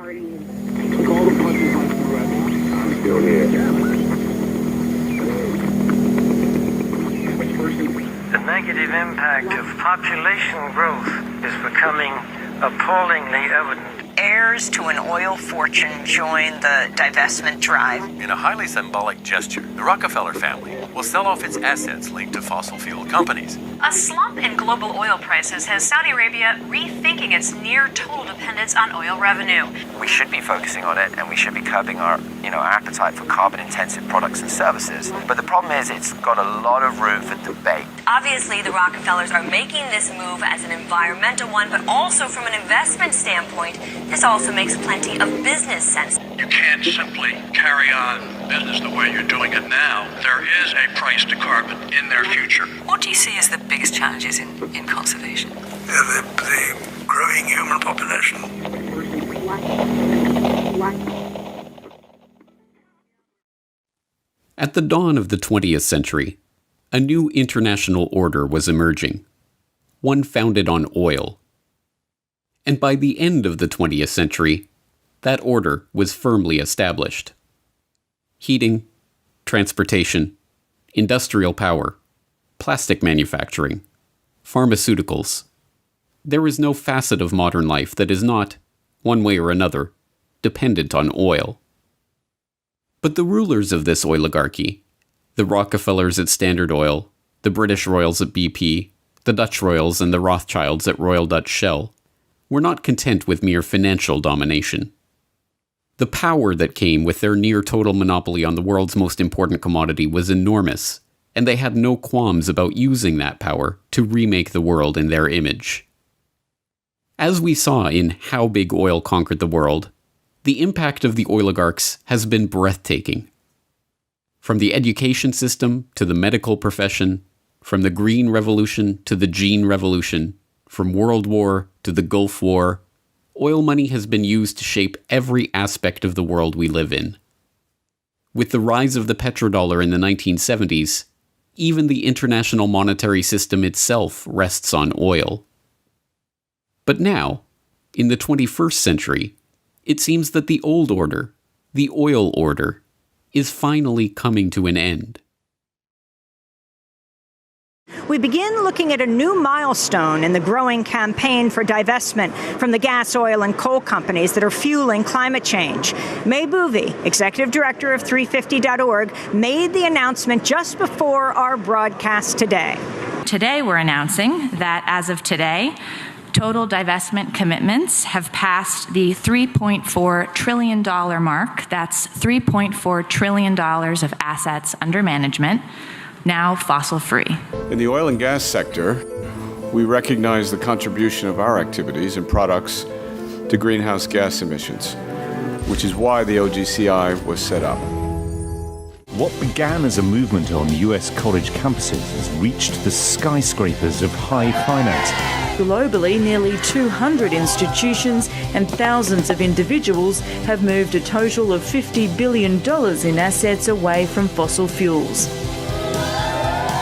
I'm still here. The negative impact of population growth is becoming appallingly evident. Heirs to an oil fortune join the divestment drive. In a highly symbolic gesture, the Rockefeller family will sell off its assets linked to fossil fuel companies. A slump in global oil prices has Saudi Arabia rethinking its near total dependence on oil revenue. We should be focusing on it, and we should be curbing our appetite for carbon-intensive products and services. But the problem is, it's got a lot of room for debate. Obviously, the Rockefellers are making this move as an environmental one, but also from an investment standpoint, this also makes plenty of business sense. You can't simply carry on business the way you're doing it now. There is a price to carbon in their future. What do you see as the biggest challenges in conservation? The growing human population. At the dawn of the 20th century, a new international order was emerging, one founded on oil. And by the end of the 20th century, that order was firmly established. Heating, transportation, industrial power, plastic manufacturing, pharmaceuticals. There is no facet of modern life that is not, one way or another, dependent on oil. But the rulers of this oligarchy, the Rockefellers at Standard Oil, the British royals at BP, the Dutch royals and the Rothschilds at Royal Dutch Shell, were not content with mere financial domination. The power that came with their near-total monopoly on the world's most important commodity was enormous, and they had no qualms about using that power to remake the world in their image. As we saw in How Big Oil Conquered the World, the impact of the oligarchs has been breathtaking. From the education system to the medical profession, from the Green Revolution to the Gene Revolution, from World War to the Gulf War, oil money has been used to shape every aspect of the world we live in. With the rise of the petrodollar in the 1970s, even the international monetary system itself rests on oil. But now, in the 21st century, it seems that the old order, the oil order, is finally coming to an end. We begin looking at a new milestone in the growing campaign for divestment from the gas, oil, and coal companies that are fueling climate change. May Bouvi, executive director of 350.org, made the announcement just before our broadcast today. Today we're announcing that as of today, total divestment commitments have passed the $3.4 trillion mark. That's $3.4 trillion of assets under management, now fossil-free. In the oil and gas sector, we recognize the contribution of our activities and products to greenhouse gas emissions, which is why the OGCI was set up. What began as a movement on US college campuses has reached the skyscrapers of high finance. Globally, nearly 200 institutions and thousands of individuals have moved a total of $50 billion in assets away from fossil fuels.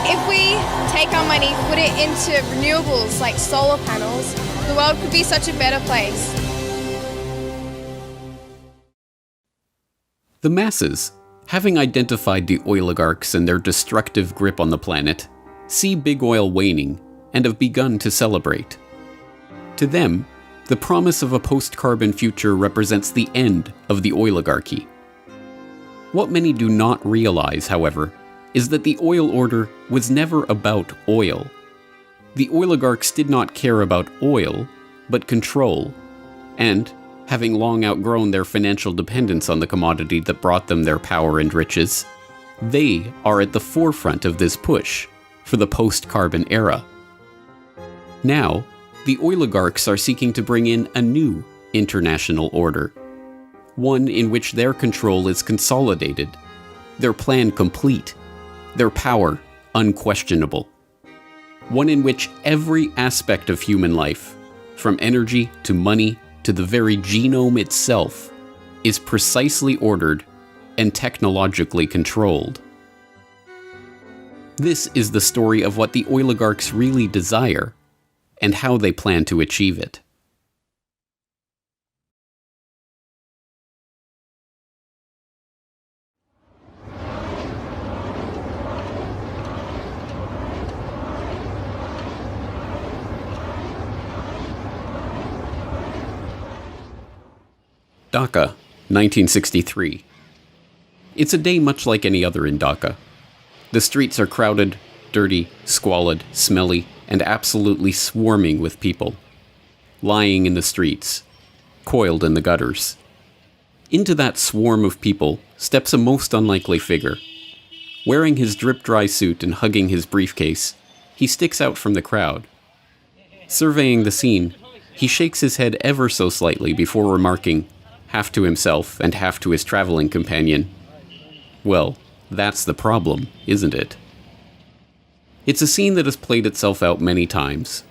If we take our money, put it into renewables like solar panels, the world could be such a better place. The masses, having identified the oligarchs and their destructive grip on the planet, see big oil waning and have begun to celebrate. To them, the promise of a post-carbon future represents the end of the oligarchy. What many do not realize, however, is that the oil order was never about oil. The oligarchs did not care about oil, but control, and, having long outgrown their financial dependence on the commodity that brought them their power and riches, they are at the forefront of this push for the post-carbon era. Now, the oligarchs are seeking to bring in a new international order, one in which their control is consolidated, their plan complete, their power unquestionable. One in which every aspect of human life, from energy to money to the very genome itself, is precisely ordered and technologically controlled. This is the story of what the oligarchs really desire and how they plan to achieve it. Dhaka, 1963. It's a day much like any other in Dhaka. The streets are crowded, dirty, squalid, smelly, and absolutely swarming with people. Lying in the streets, coiled in the gutters. Into that swarm of people steps a most unlikely figure. Wearing his drip-dry suit and hugging his briefcase, he sticks out from the crowd. Surveying the scene, he shakes his head ever so slightly before remarking, half to himself and half to his traveling companion, "Well, that's the problem, isn't it?" It's a scene that has played itself out many times.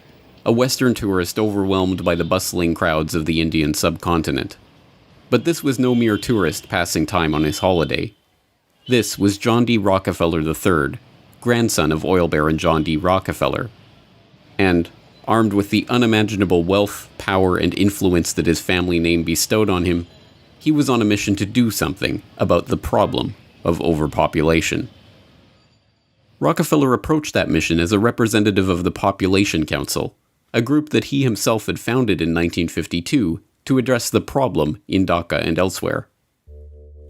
A Western tourist overwhelmed by the bustling crowds of the Indian subcontinent. But this was no mere tourist passing time on his holiday. This was John D. Rockefeller III, grandson of oil baron John D. Rockefeller. And, armed with the unimaginable wealth, power, and influence that his family name bestowed on him, he was on a mission to do something about the problem of overpopulation. Rockefeller approached that mission as a representative of the Population Council, a group that he himself had founded in 1952 to address the problem in Dhaka and elsewhere.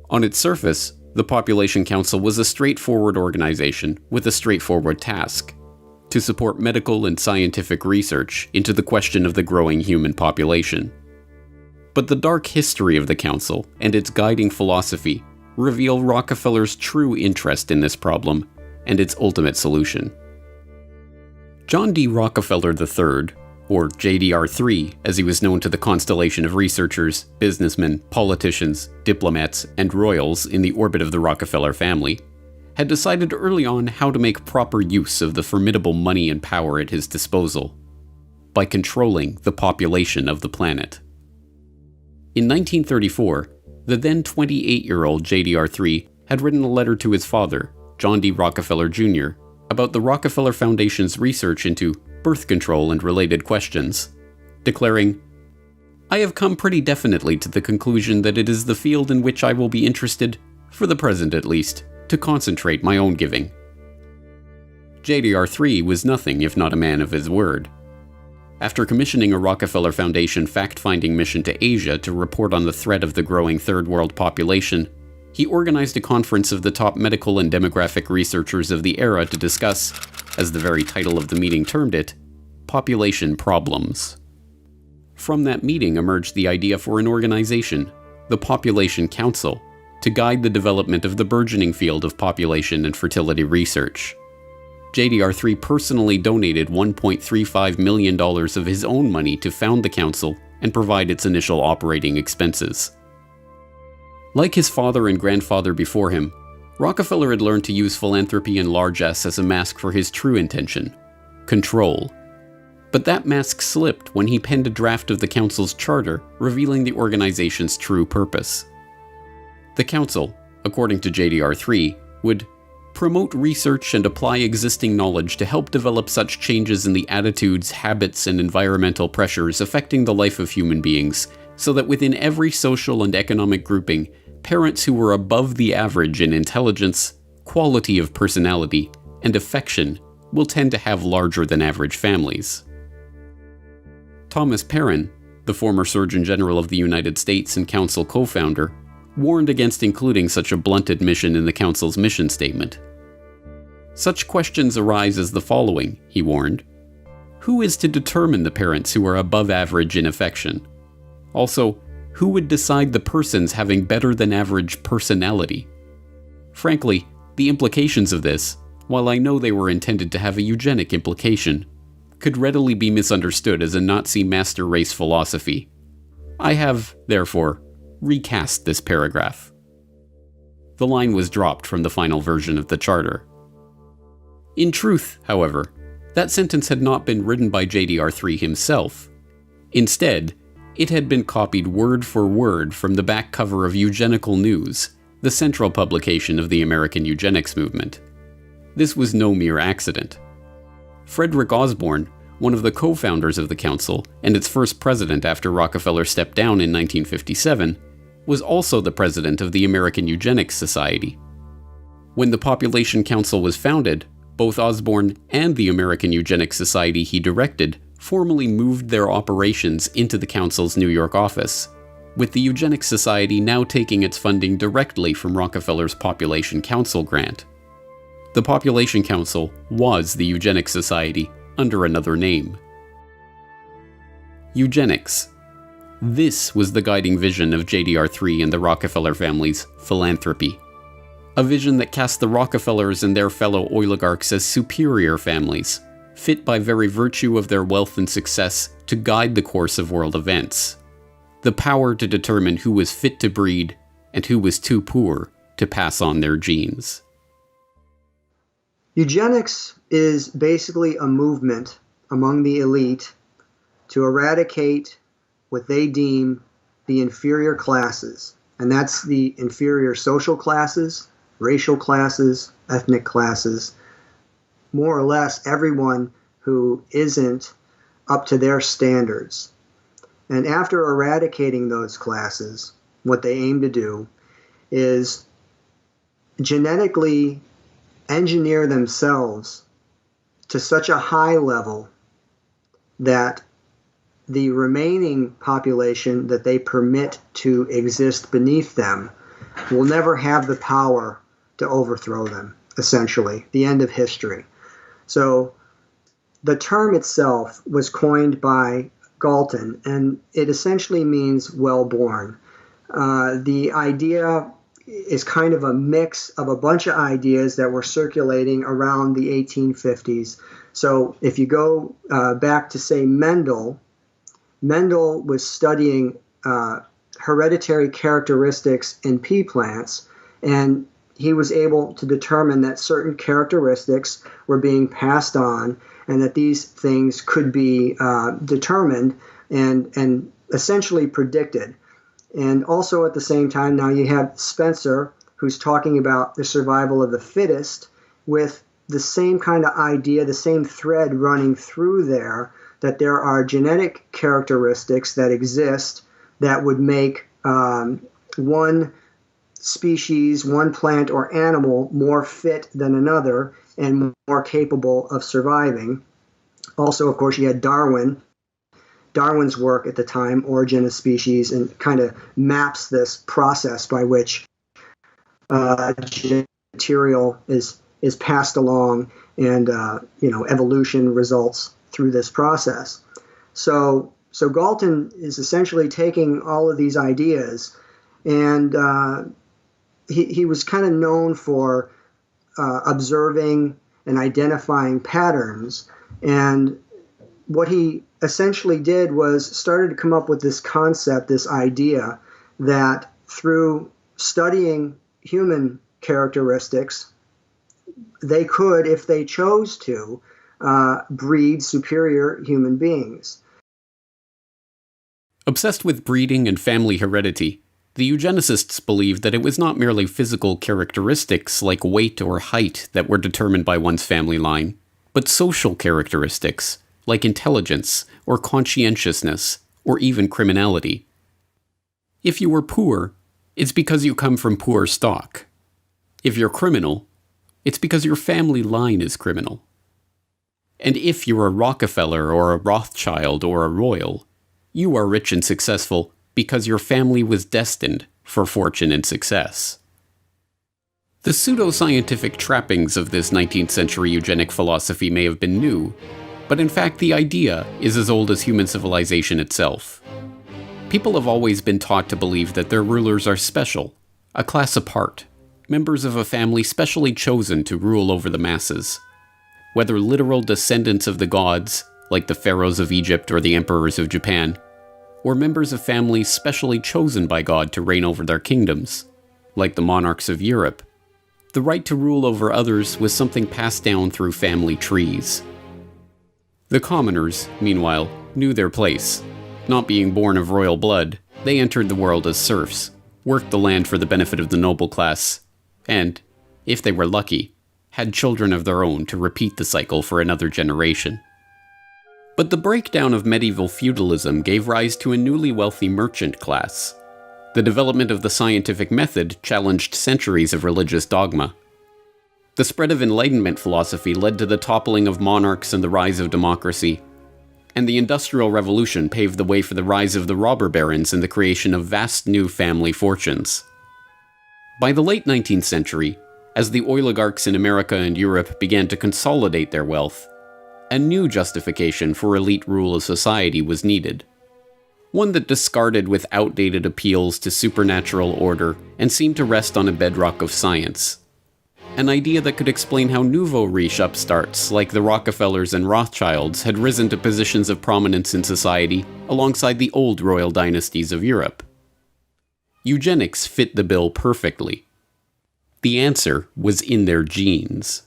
On its surface, the Population Council was a straightforward organization with a straightforward task: to support medical and scientific research into the question of the growing human population. But the dark history of the council and its guiding philosophy reveal Rockefeller's true interest in this problem and its ultimate solution. John D. Rockefeller III, or JDR3 as he was known to the constellation of researchers, businessmen, politicians, diplomats, and royals in the orbit of the Rockefeller family, had decided early on how to make proper use of the formidable money and power at his disposal, by controlling the population of the planet. In 1934, the then 28-year-old JDR3 had written a letter to his father, John D. Rockefeller Jr., about the Rockefeller Foundation's research into birth control and related questions, declaring, "I have come pretty definitely to the conclusion that it is the field in which I will be interested, for the present at least, to concentrate my own giving." JDR3 was nothing if not a man of his word. After commissioning a Rockefeller Foundation fact-finding mission to Asia to report on the threat of the growing Third World population, he organized a conference of the top medical and demographic researchers of the era to discuss, as the very title of the meeting termed it, population problems. From that meeting emerged the idea for an organization, the Population Council, to guide the development of the burgeoning field of population and fertility research. JDR3 personally donated $1.35 million of his own money to found the council and provide its initial operating expenses. Like his father and grandfather before him, Rockefeller had learned to use philanthropy and largesse as a mask for his true intention: control. But that mask slipped when he penned a draft of the council's charter revealing the organization's true purpose. The council, according to JDR3, would promote research and apply existing knowledge to help develop such changes in the attitudes, habits, and environmental pressures affecting the life of human beings, so that within every social and economic grouping, parents who were above the average in intelligence, quality of personality, and affection will tend to have larger than average families. Thomas Perrin, the former Surgeon General of the United States and council co-founder, warned against including such a blunt admission in the council's mission statement. Such questions arise as the following, he warned. Who is to determine the parents who are above average in affection? Also, who would decide the persons having better than average personality? Frankly, the implications of this, while I know they were intended to have a eugenic implication, could readily be misunderstood as a Nazi master race philosophy. I have, therefore, recast this paragraph. The line was dropped from the final version of the charter. In truth, however, that sentence had not been written by JDR3 himself. Instead, it had been copied word for word from the back cover of Eugenical News, the central publication of the American eugenics movement. This was no mere accident. Frederick Osborne, one of the co-founders of the council and its first president after Rockefeller stepped down in 1957, was also the president of the American Eugenics Society. When the Population Council was founded, both Osborne and the American Eugenics Society he directed formally moved their operations into the council's New York office. with the Eugenics Society now taking its funding directly from Rockefeller's Population Council grant. The Population Council was the Eugenics Society under another name. Eugenics. This was the guiding vision of JDR3 and the Rockefeller family's philanthropy. A vision that cast the Rockefellers and their fellow oligarchs as superior families, fit by very virtue of their wealth and success to guide the course of world events. The power to determine who was fit to breed and who was too poor to pass on their genes. Eugenics is basically a movement among the elite to eradicate what they deem the inferior classes, and that's the inferior social classes, racial classes, ethnic classes, more or less everyone who isn't up to their standards. And after eradicating those classes, what they aim to do is genetically engineer themselves to such a high level that the remaining population that they permit to exist beneath them will never have the power to overthrow them, essentially, the end of history. So the term itself was coined by Galton, and it essentially means well-born. The idea is kind of a mix of a bunch of ideas that were circulating around the 1850s. So if you go back to, say, Mendel was studying hereditary characteristics in pea plants, and he was able to determine that certain characteristics were being passed on and that these things could be determined and essentially predicted. And also at the same time, now you have Spencer, who's talking about the survival of the fittest, with the same kind of idea, the same thread running through there, that there are genetic characteristics that exist that would make one species, one plant or animal more fit than another and more capable of surviving. Also, of course, you had Darwin's work at the time, Origin of Species, and kind of maps this process by which material is passed along and evolution results through this process. So Galton is essentially taking all of these ideas, and he was kind of known for observing and identifying patterns. And what he essentially did was started to come up with this concept, this idea that through studying human characteristics, they could, if they chose to, breed superior human beings. Obsessed with breeding and family heredity, the eugenicists believed that it was not merely physical characteristics like weight or height that were determined by one's family line, but social characteristics like intelligence or conscientiousness or even criminality. If you were poor, it's because you come from poor stock. If you're criminal, it's because your family line is criminal. And if you're a Rockefeller or a Rothschild or a royal, you are rich and successful because your family was destined for fortune and success. The pseudoscientific trappings of this 19th century eugenic philosophy may have been new, but in fact the idea is as old as human civilization itself. People have always been taught to believe that their rulers are special, a class apart, members of a family specially chosen to rule over the masses. Whether literal descendants of the gods, like the pharaohs of Egypt or the emperors of Japan, or members of families specially chosen by God to reign over their kingdoms, like the monarchs of Europe, the right to rule over others was something passed down through family trees. The commoners, meanwhile, knew their place. Not being born of royal blood, they entered the world as serfs, worked the land for the benefit of the noble class, and, if they were lucky, had children of their own to repeat the cycle for another generation. But the breakdown of medieval feudalism gave rise to a newly wealthy merchant class. The development of the scientific method challenged centuries of religious dogma. The spread of Enlightenment philosophy led to the toppling of monarchs and the rise of democracy. and the Industrial Revolution paved the way for the rise of the robber barons and the creation of vast new family fortunes. By the late 19th century, as the oligarchs in America and Europe began to consolidate their wealth, a new justification for elite rule of society was needed. One that discarded with outdated appeals to supernatural order and seemed to rest on a bedrock of science. An idea that could explain how nouveau riche upstarts like the Rockefellers and Rothschilds had risen to positions of prominence in society alongside the old royal dynasties of Europe. Eugenics fit the bill perfectly. The answer was in their genes.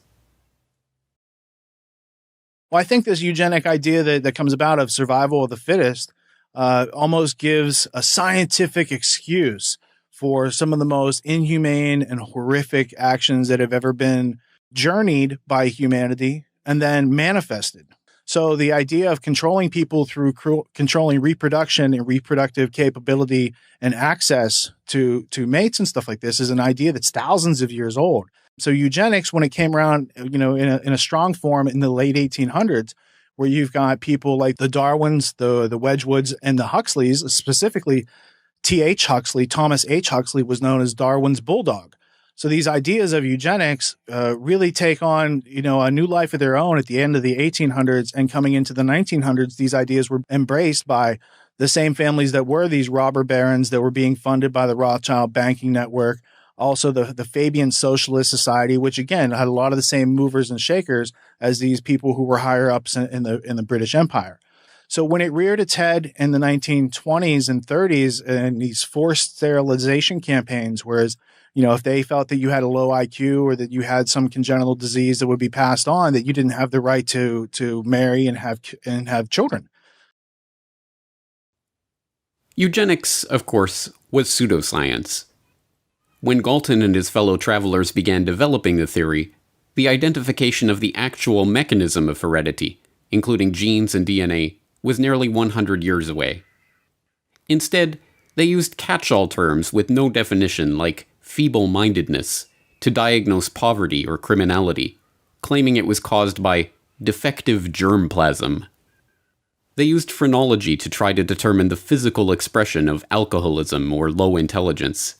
Well, I think this eugenic idea that comes about of survival of the fittest almost gives a scientific excuse for some of the most inhumane and horrific actions that have ever been journeyed by humanity and then manifested. So the idea of controlling people through controlling reproduction and reproductive capability and access to mates and stuff like this is an idea that's thousands of years old. So eugenics, when it came around, in a strong form in the late 1800s, where you've got people like the Darwins, the Wedgwoods, and the Huxleys, specifically T.H. Huxley, Thomas H. Huxley was known as Darwin's bulldog. So these ideas of eugenics really take on, a new life of their own at the end of the 1800s, and coming into the 1900s, these ideas were embraced by the same families that were these robber barons that were being funded by the Rothschild banking network. Also the Fabian Socialist Society, which again had a lot of the same movers and shakers as these people who were higher ups in the British Empire. So when it reared its head in the 1920s and 30s and these forced sterilization campaigns, whereas, if they felt that you had a low IQ or that you had some congenital disease that would be passed on, that you didn't have the right to marry and have children. Eugenics, of course, was pseudoscience. When Galton and his fellow travelers began developing the theory, the identification of the actual mechanism of heredity, including genes and DNA, was nearly 100 years away. Instead, they used catch-all terms with no definition like feeble-mindedness to diagnose poverty or criminality, claiming it was caused by defective germplasm. They used phrenology to try to determine the physical expression of alcoholism or low intelligence.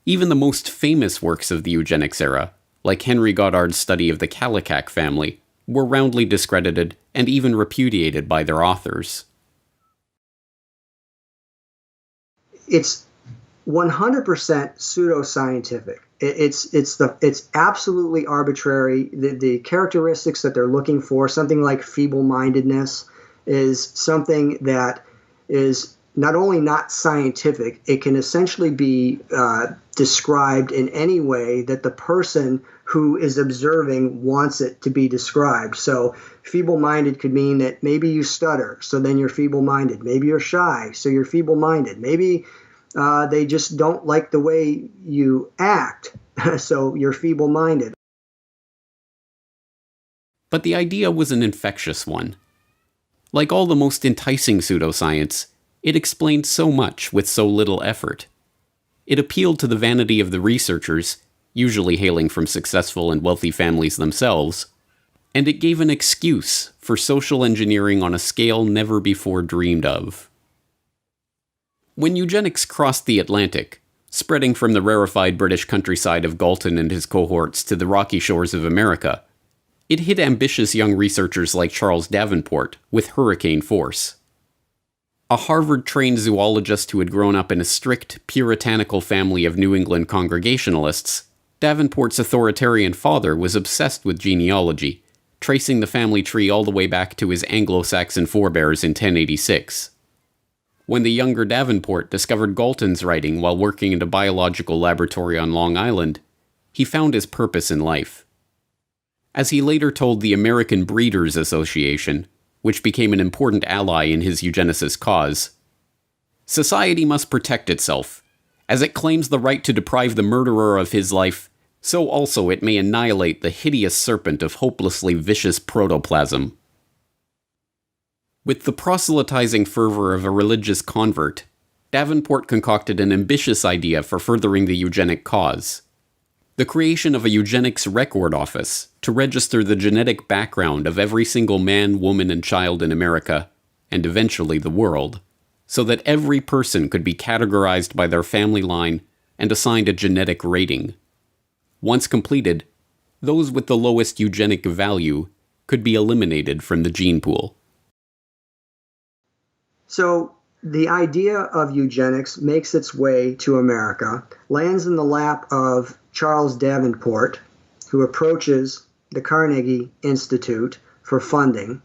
Even the most famous works of the eugenics era, like Henry Goddard's study of the Kallikak family, were roundly discredited and even repudiated by their authors. It's 100% pseudoscientific. It's absolutely arbitrary. The characteristics that they're looking for, something like feeble-mindedness, is something that is not only not scientific, it can essentially be described in any way that the person who is observing wants it to be described. So feeble-minded could mean that maybe you stutter, so then you're feeble-minded. Maybe you're shy, so you're feeble-minded. Maybe they just don't like the way you act, so you're feeble-minded. But the idea was an infectious one. Like all the most enticing pseudoscience, it explained so much with so little effort. It appealed to the vanity of the researchers, usually hailing from successful and wealthy families themselves, and it gave an excuse for social engineering on a scale never before dreamed of. When eugenics crossed the Atlantic, spreading from the rarefied British countryside of Galton and his cohorts to the rocky shores of America, it hit ambitious young researchers like Charles Davenport with hurricane force. A Harvard-trained zoologist who had grown up in a strict, puritanical family of New England Congregationalists, Davenport's authoritarian father was obsessed with genealogy, tracing the family tree all the way back to his Anglo-Saxon forebears in 1086. When the younger Davenport discovered Galton's writing while working in a biological laboratory on Long Island, he found his purpose in life. As he later told the American Breeders Association, which became an important ally in his eugenicist cause, society must protect itself. As it claims the right to deprive the murderer of his life, so also it may annihilate the hideous serpent of hopelessly vicious protoplasm. With the proselytizing fervor of a religious convert, Davenport concocted an ambitious idea for furthering the eugenic cause: the creation of a eugenics record office to register the genetic background of every single man, woman, and child in America, and eventually the world, so that every person could be categorized by their family line and assigned a genetic rating. Once completed, those with the lowest eugenic value could be eliminated from the gene pool. So the idea of eugenics makes its way to America, lands in the lap of Charles Davenport, who approaches the Carnegie Institute for funding.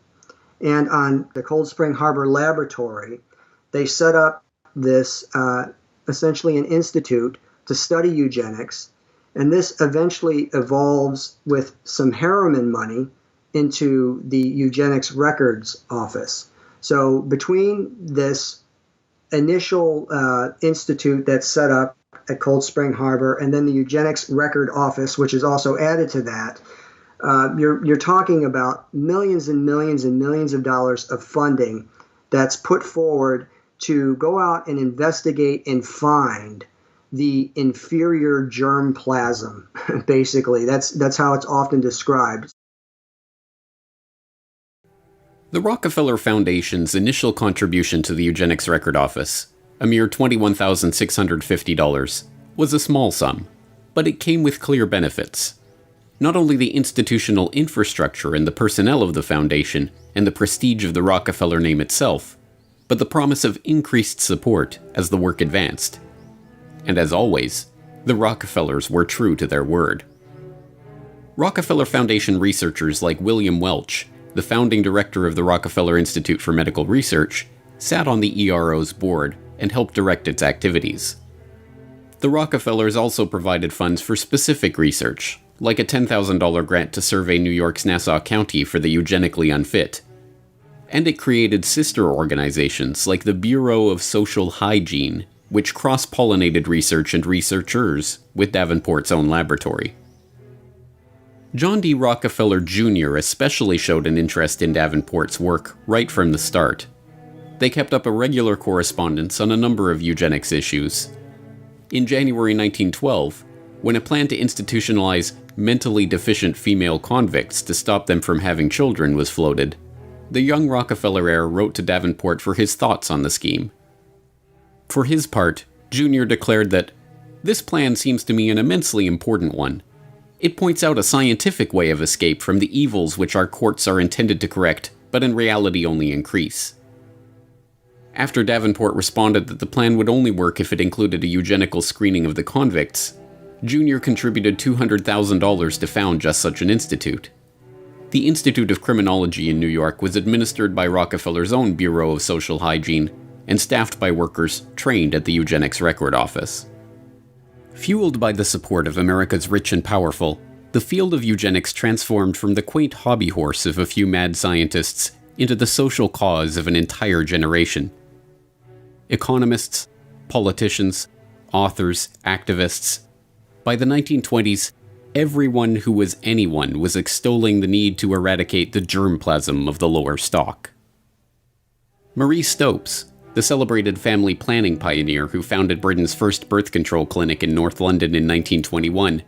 And on the Cold Spring Harbor Laboratory, they set up this, essentially an institute to study eugenics. And this eventually evolves with some Harriman money into the Eugenics Records Office. So between this initial institute that's set up at Cold Spring Harbor and then the Eugenics Record Office, which is also added to that, you're talking about millions and millions and millions of dollars of funding that's put forward to go out and investigate and find the inferior germplasm. Basically, that's how it's often described. The Rockefeller Foundation's initial contribution to the Eugenics Record Office, a mere $21,650, was a small sum, but it came with clear benefits. Not only the institutional infrastructure and the personnel of the foundation and the prestige of the Rockefeller name itself, but the promise of increased support as the work advanced. And as always, the Rockefellers were true to their word. Rockefeller Foundation researchers like William Welch, the founding director of the Rockefeller Institute for Medical Research, sat on the ERO's board and helped direct its activities. The Rockefellers also provided funds for specific research, like a $10,000 grant to survey New York's Nassau County for the eugenically unfit. And it created sister organizations like the Bureau of Social Hygiene, which cross-pollinated research and researchers with Davenport's own laboratory. John D. Rockefeller Jr. especially showed an interest in Davenport's work right from the start. They kept up a regular correspondence on a number of eugenics issues. In January 1912, when a plan to institutionalize mentally deficient female convicts to stop them from having children was floated, the young Rockefeller heir wrote to Davenport for his thoughts on the scheme. For his part, Jr. declared that, "This plan seems to me an immensely important one. It points out a scientific way of escape from the evils which our courts are intended to correct, but in reality only increase." After Davenport responded that the plan would only work if it included a eugenical screening of the convicts, Jr. contributed $200,000 to found just such an institute. The Institute of Criminology in New York was administered by Rockefeller's own Bureau of Social Hygiene and staffed by workers trained at the Eugenics Record Office. Fueled by the support of America's rich and powerful, the field of eugenics transformed from the quaint hobby horse of a few mad scientists into the social cause of an entire generation. Economists, politicians, authors, activists. By the 1920s, everyone who was anyone was extolling the need to eradicate the germplasm of the lower stock. Marie Stopes, the celebrated family planning pioneer who founded Britain's first birth control clinic in North London in 1921,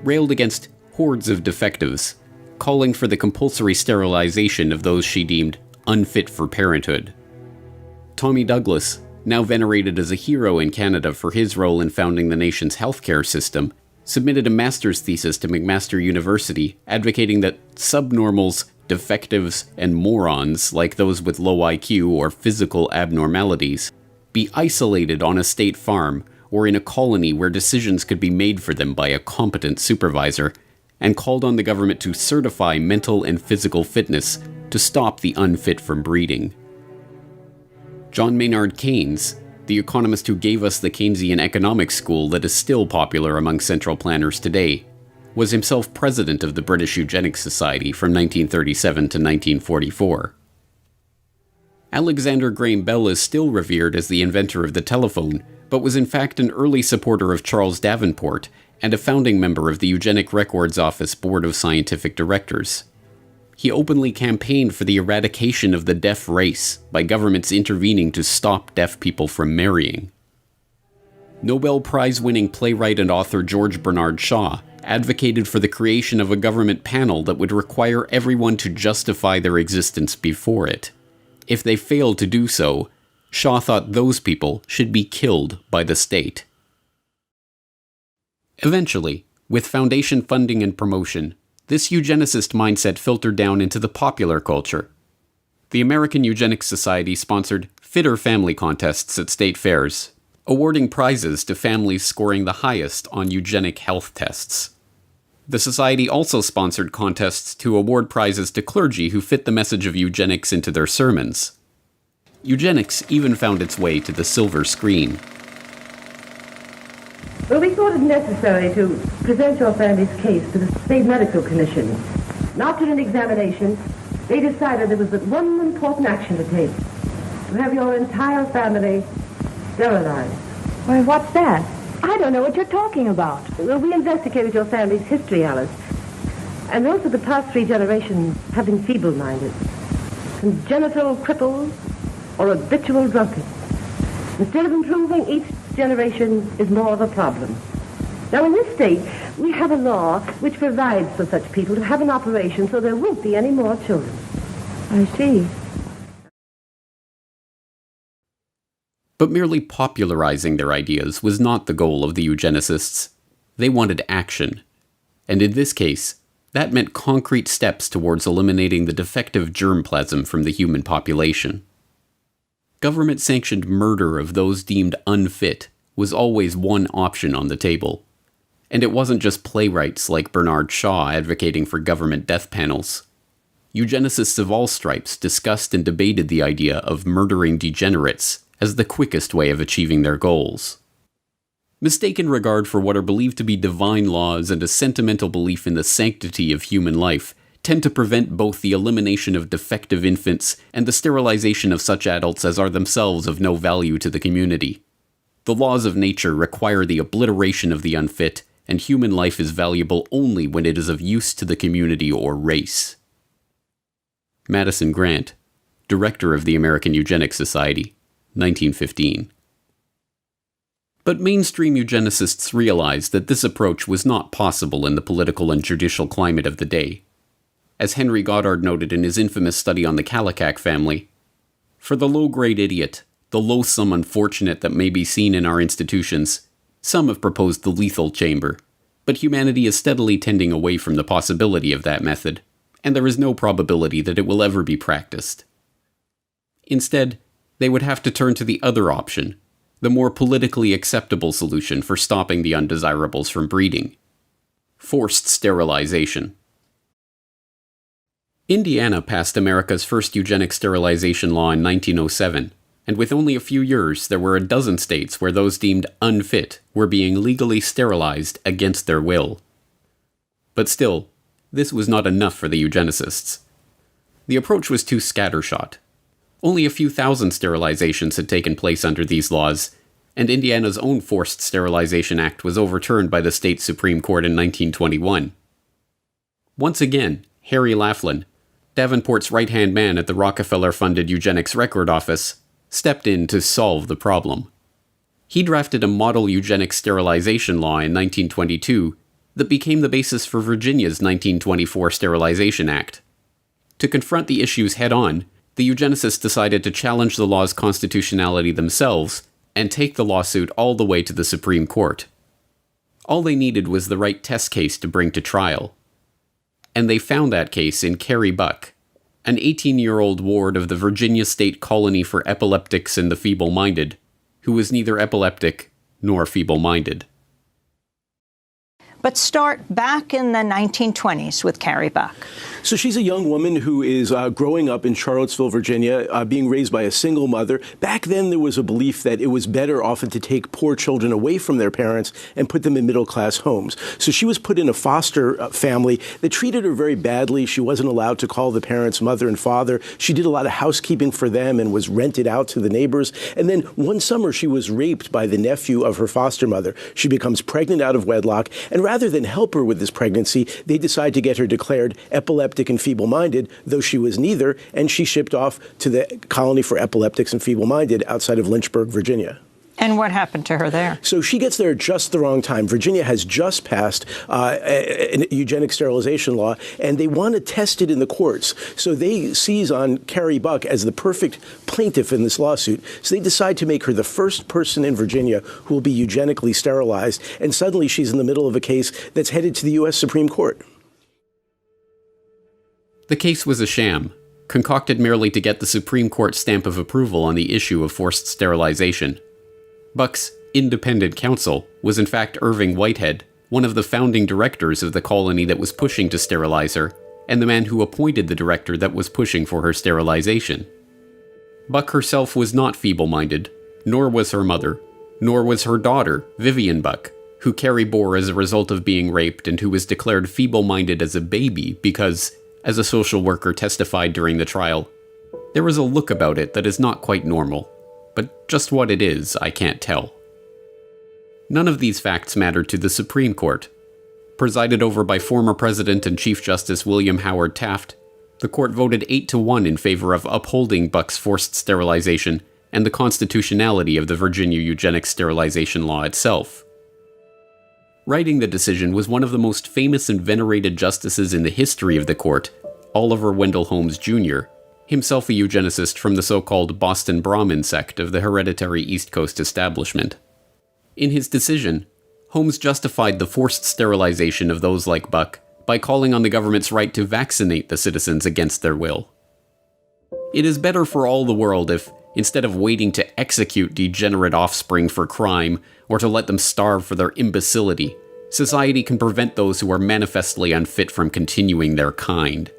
railed against hordes of defectives, calling for the compulsory sterilization of those she deemed unfit for parenthood. Tommy Douglas, now venerated as a hero in Canada for his role in founding the nation's healthcare system, submitted a master's thesis to McMaster University advocating that subnormals, defectives, and morons, like those with low IQ or physical abnormalities, be isolated on a state farm or in a colony where decisions could be made for them by a competent supervisor, and called on the government to certify mental and physical fitness to stop the unfit from breeding. John Maynard Keynes, the economist who gave us the Keynesian economic school that is still popular among central planners today, was himself president of the British Eugenics Society from 1937 to 1944. Alexander Graham Bell is still revered as the inventor of the telephone, but was in fact an early supporter of Charles Davenport and a founding member of the Eugenic Records Office Board of Scientific Directors. He openly campaigned for the eradication of the deaf race by governments intervening to stop deaf people from marrying. Nobel Prize-winning playwright and author George Bernard Shaw advocated for the creation of a government panel that would require everyone to justify their existence before it. If they failed to do so, Shaw thought those people should be killed by the state. Eventually, with foundation funding and promotion, this eugenicist mindset filtered down into the popular culture. The American Eugenics Society sponsored fitter family contests at state fairs, awarding prizes to families scoring the highest on eugenic health tests. The society also sponsored contests to award prizes to clergy who fit the message of eugenics into their sermons. Eugenics even found its way to the silver screen. Well, we thought it necessary to present your family's case to the State Medical Commission. And after an examination, they decided there was but one important action to take: to have your entire family sterilized. Why, what's that? I don't know what you're talking about. Well, we investigated your family's history, Alice. And those of the past 3 generations have been feeble-minded, congenital cripples, or habitual drunkards. Instead of improving, each generation is more of a problem. Now, in this state, we have a law which provides for such people to have an operation so there won't be any more children. I see. But merely popularizing their ideas was not the goal of the eugenicists. They wanted action. And in this case, that meant concrete steps towards eliminating the defective germplasm from the human population. Government-sanctioned murder of those deemed unfit was always one option on the table. And it wasn't just playwrights like Bernard Shaw advocating for government death panels. Eugenicists of all stripes discussed and debated the idea of murdering degenerates as the quickest way of achieving their goals. Mistaken regard for what are believed to be divine laws and a sentimental belief in the sanctity of human life tend to prevent both the elimination of defective infants and the sterilization of such adults as are themselves of no value to the community. The laws of nature require the obliteration of the unfit, and human life is valuable only when it is of use to the community or race. Madison Grant, Director of the American Eugenics Society, 1915. But mainstream eugenicists realized that this approach was not possible in the political and judicial climate of the day. As Henry Goddard noted in his infamous study on the Kallikak family, for the low-grade idiot, the loathsome unfortunate that may be seen in our institutions, some have proposed the lethal chamber, but humanity is steadily tending away from the possibility of that method, and there is no probability that it will ever be practiced. Instead, they would have to turn to the other option, the more politically acceptable solution for stopping the undesirables from breeding: forced sterilization. Indiana passed America's first eugenic sterilization law in 1907, and with only a few years, there were a dozen states where those deemed unfit were being legally sterilized against their will. But still, this was not enough for the eugenicists. The approach was too scattershot. Only a few thousand sterilizations had taken place under these laws, and Indiana's own Forced Sterilization Act was overturned by the state Supreme Court in 1921. Once again, Harry Laughlin, Davenport's right-hand man at the Rockefeller-funded Eugenics Record Office, stepped in to solve the problem. He drafted a model eugenic sterilization law in 1922 that became the basis for Virginia's 1924 Sterilization Act. To confront the issues head-on, the eugenicists decided to challenge the law's constitutionality themselves and take the lawsuit all the way to the Supreme Court. All they needed was the right test case to bring to trial. And they found that case in Carrie Buck, an 18-year-old ward of the Virginia State Colony for Epileptics and the Feeble-Minded, who was neither epileptic nor feeble-minded. But start back in the 1920s with Carrie Buck. So she's a young woman who is growing up in Charlottesville, Virginia, being raised by a single mother. Back then, there was a belief that it was better often to take poor children away from their parents and put them in middle-class homes. So she was put in a foster family that treated her very badly. She wasn't allowed to call the parents mother and father. She did a lot of housekeeping for them and was rented out to the neighbors. And then one summer, she was raped by the nephew of her foster mother. She becomes pregnant out of wedlock, and rather than help her with this pregnancy, they decide to get her declared epileptic and feeble-minded, though she was neither, and she shipped off to the Colony for Epileptics and Feeble-Minded outside of Lynchburg, Virginia. And what happened to her there? So she gets there at just the wrong time. Virginia has just passed a eugenic sterilization law, and they want to test it in the courts. So they seize on Carrie Buck as the perfect plaintiff in this lawsuit. So they decide to make her the first person in Virginia who will be eugenically sterilized. And suddenly she's in the middle of a case that's headed to the U.S. Supreme Court. The case was a sham, concocted merely to get the Supreme Court stamp of approval on the issue of forced sterilization. Buck's independent counsel was in fact Irving Whitehead, one of the founding directors of the colony that was pushing to sterilize her, and the man who appointed the director that was pushing for her sterilization. Buck herself was not feeble-minded, nor was her mother, nor was her daughter, Vivian Buck, who Carrie bore as a result of being raped and who was declared feeble-minded as a baby because, as a social worker testified during the trial, there was a look about it that is not quite normal. But just what it is, I can't tell. None of these facts mattered to the Supreme Court. Presided over by former President and Chief Justice William Howard Taft, the court voted 8-1 in favor of upholding Buck's forced sterilization and the constitutionality of the Virginia eugenics sterilization law itself. Writing the decision was one of the most famous and venerated justices in the history of the court, Oliver Wendell Holmes Jr., himself a eugenicist from the so-called Boston Brahmin sect of the hereditary East Coast establishment. In his decision, Holmes justified the forced sterilization of those like Buck by calling on the government's right to vaccinate the citizens against their will. It is better for all the world if, instead of waiting to execute degenerate offspring for crime or to let them starve for their imbecility, society can prevent those who are manifestly unfit from continuing their kind.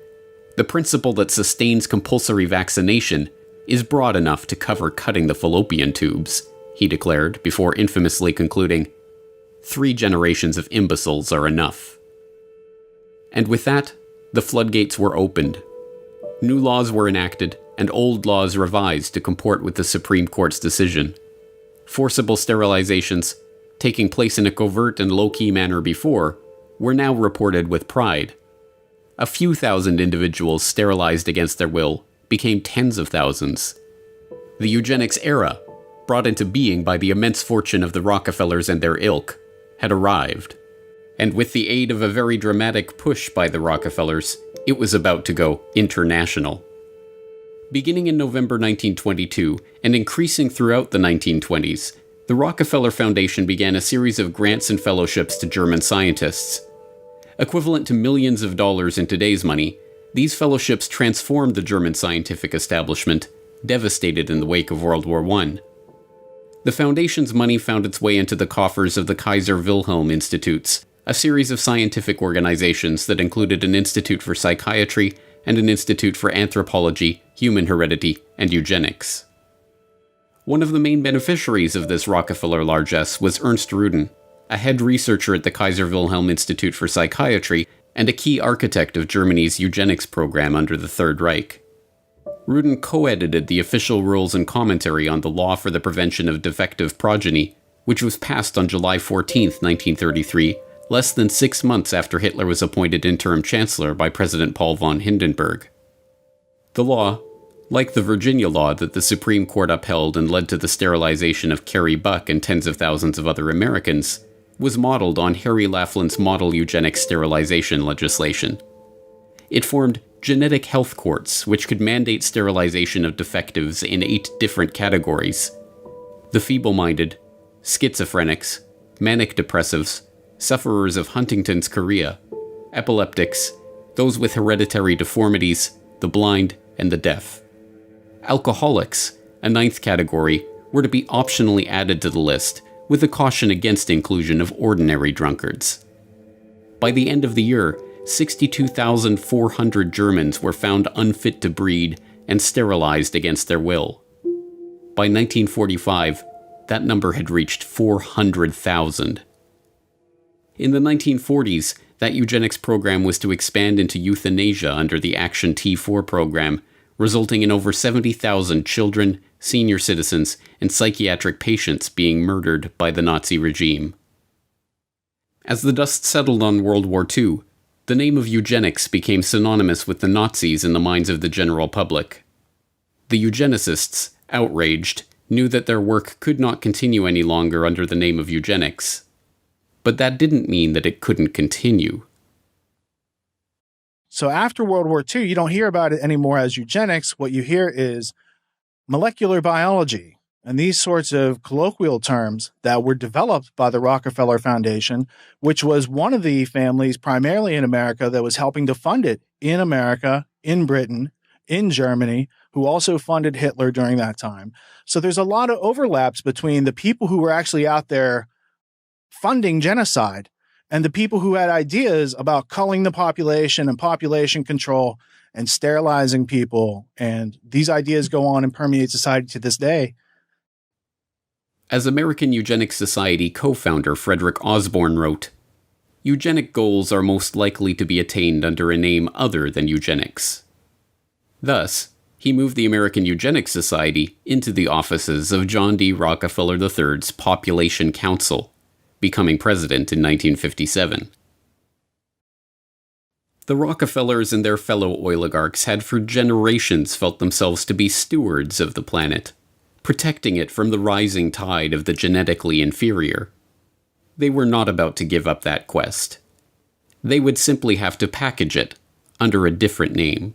The principle that sustains compulsory vaccination is broad enough to cover cutting the fallopian tubes, he declared before infamously concluding, 3 generations of imbeciles are enough. And with that, the floodgates were opened. New laws were enacted, and old laws revised to comport with the Supreme Court's decision. Forcible sterilizations, taking place in a covert and low-key manner before, were now reported with pride. A few thousand individuals sterilized against their will became tens of thousands. The eugenics era, brought into being by the immense fortune of the Rockefellers and their ilk, had arrived. And with the aid of a very dramatic push by the Rockefellers, it was about to go international. Beginning in November 1922 and increasing throughout the 1920s, the Rockefeller Foundation began a series of grants and fellowships to German scientists. Equivalent to millions of dollars in today's money, these fellowships transformed the German scientific establishment, devastated in the wake of World War I. The Foundation's money found its way into the coffers of the Kaiser Wilhelm Institutes, a series of scientific organizations that included an institute for psychiatry and an institute for anthropology, human heredity, and eugenics. One of the main beneficiaries of this Rockefeller largesse was Ernst Rudin, a head researcher at the Kaiser Wilhelm Institute for Psychiatry and a key architect of Germany's eugenics program under the Third Reich. Rudin co-edited the official rules and commentary on the law for the prevention of defective progeny, which was passed on July 14, 1933, less than 6 months after Hitler was appointed interim chancellor by President Paul von Hindenburg. The law, like the Virginia law that the Supreme Court upheld and led to the sterilization of Carrie Buck and tens of thousands of other Americans, was modeled on Harry Laughlin's model eugenics sterilization legislation. It formed genetic health courts, which could mandate sterilization of defectives in 8 different categories: the feeble-minded, schizophrenics, manic depressives, sufferers of Huntington's chorea, epileptics, those with hereditary deformities, the blind, and the deaf. Alcoholics, a 9th category, were to be optionally added to the list, with a caution against inclusion of ordinary drunkards. By the end of the year, 62,400 Germans were found unfit to breed and sterilized against their will. By 1945, that number had reached 400,000. In the 1940s, that eugenics program was to expand into euthanasia under the Action T4 program, resulting in over 70,000 children, senior citizens, and psychiatric patients being murdered by the Nazi regime. As the dust settled on World War II, the name of eugenics became synonymous with the Nazis in the minds of the general public. The eugenicists, outraged, knew that their work could not continue any longer under the name of eugenics. But that didn't mean that it couldn't continue. So after World War II, you don't hear about it anymore as eugenics. What you hear is molecular biology and these sorts of colloquial terms that were developed by the Rockefeller Foundation, which was one of the families primarily in America that was helping to fund it in America, in Britain, in Germany, who also funded Hitler during that time. So there's a lot of overlaps between the people who were actually out there funding genocide and the people who had ideas about culling the population and population control and sterilizing people. And these ideas go on and permeate society to this day. As American Eugenics Society co-founder Frederick Osborne wrote, "Eugenic goals are most likely to be attained under a name other than eugenics." Thus, he moved the American Eugenics Society into the offices of John D. Rockefeller III's Population Council, becoming president in 1957. The Rockefellers and their fellow oligarchs had for generations felt themselves to be stewards of the planet, protecting it from the rising tide of the genetically inferior. They were not about to give up that quest. They would simply have to package it under a different name.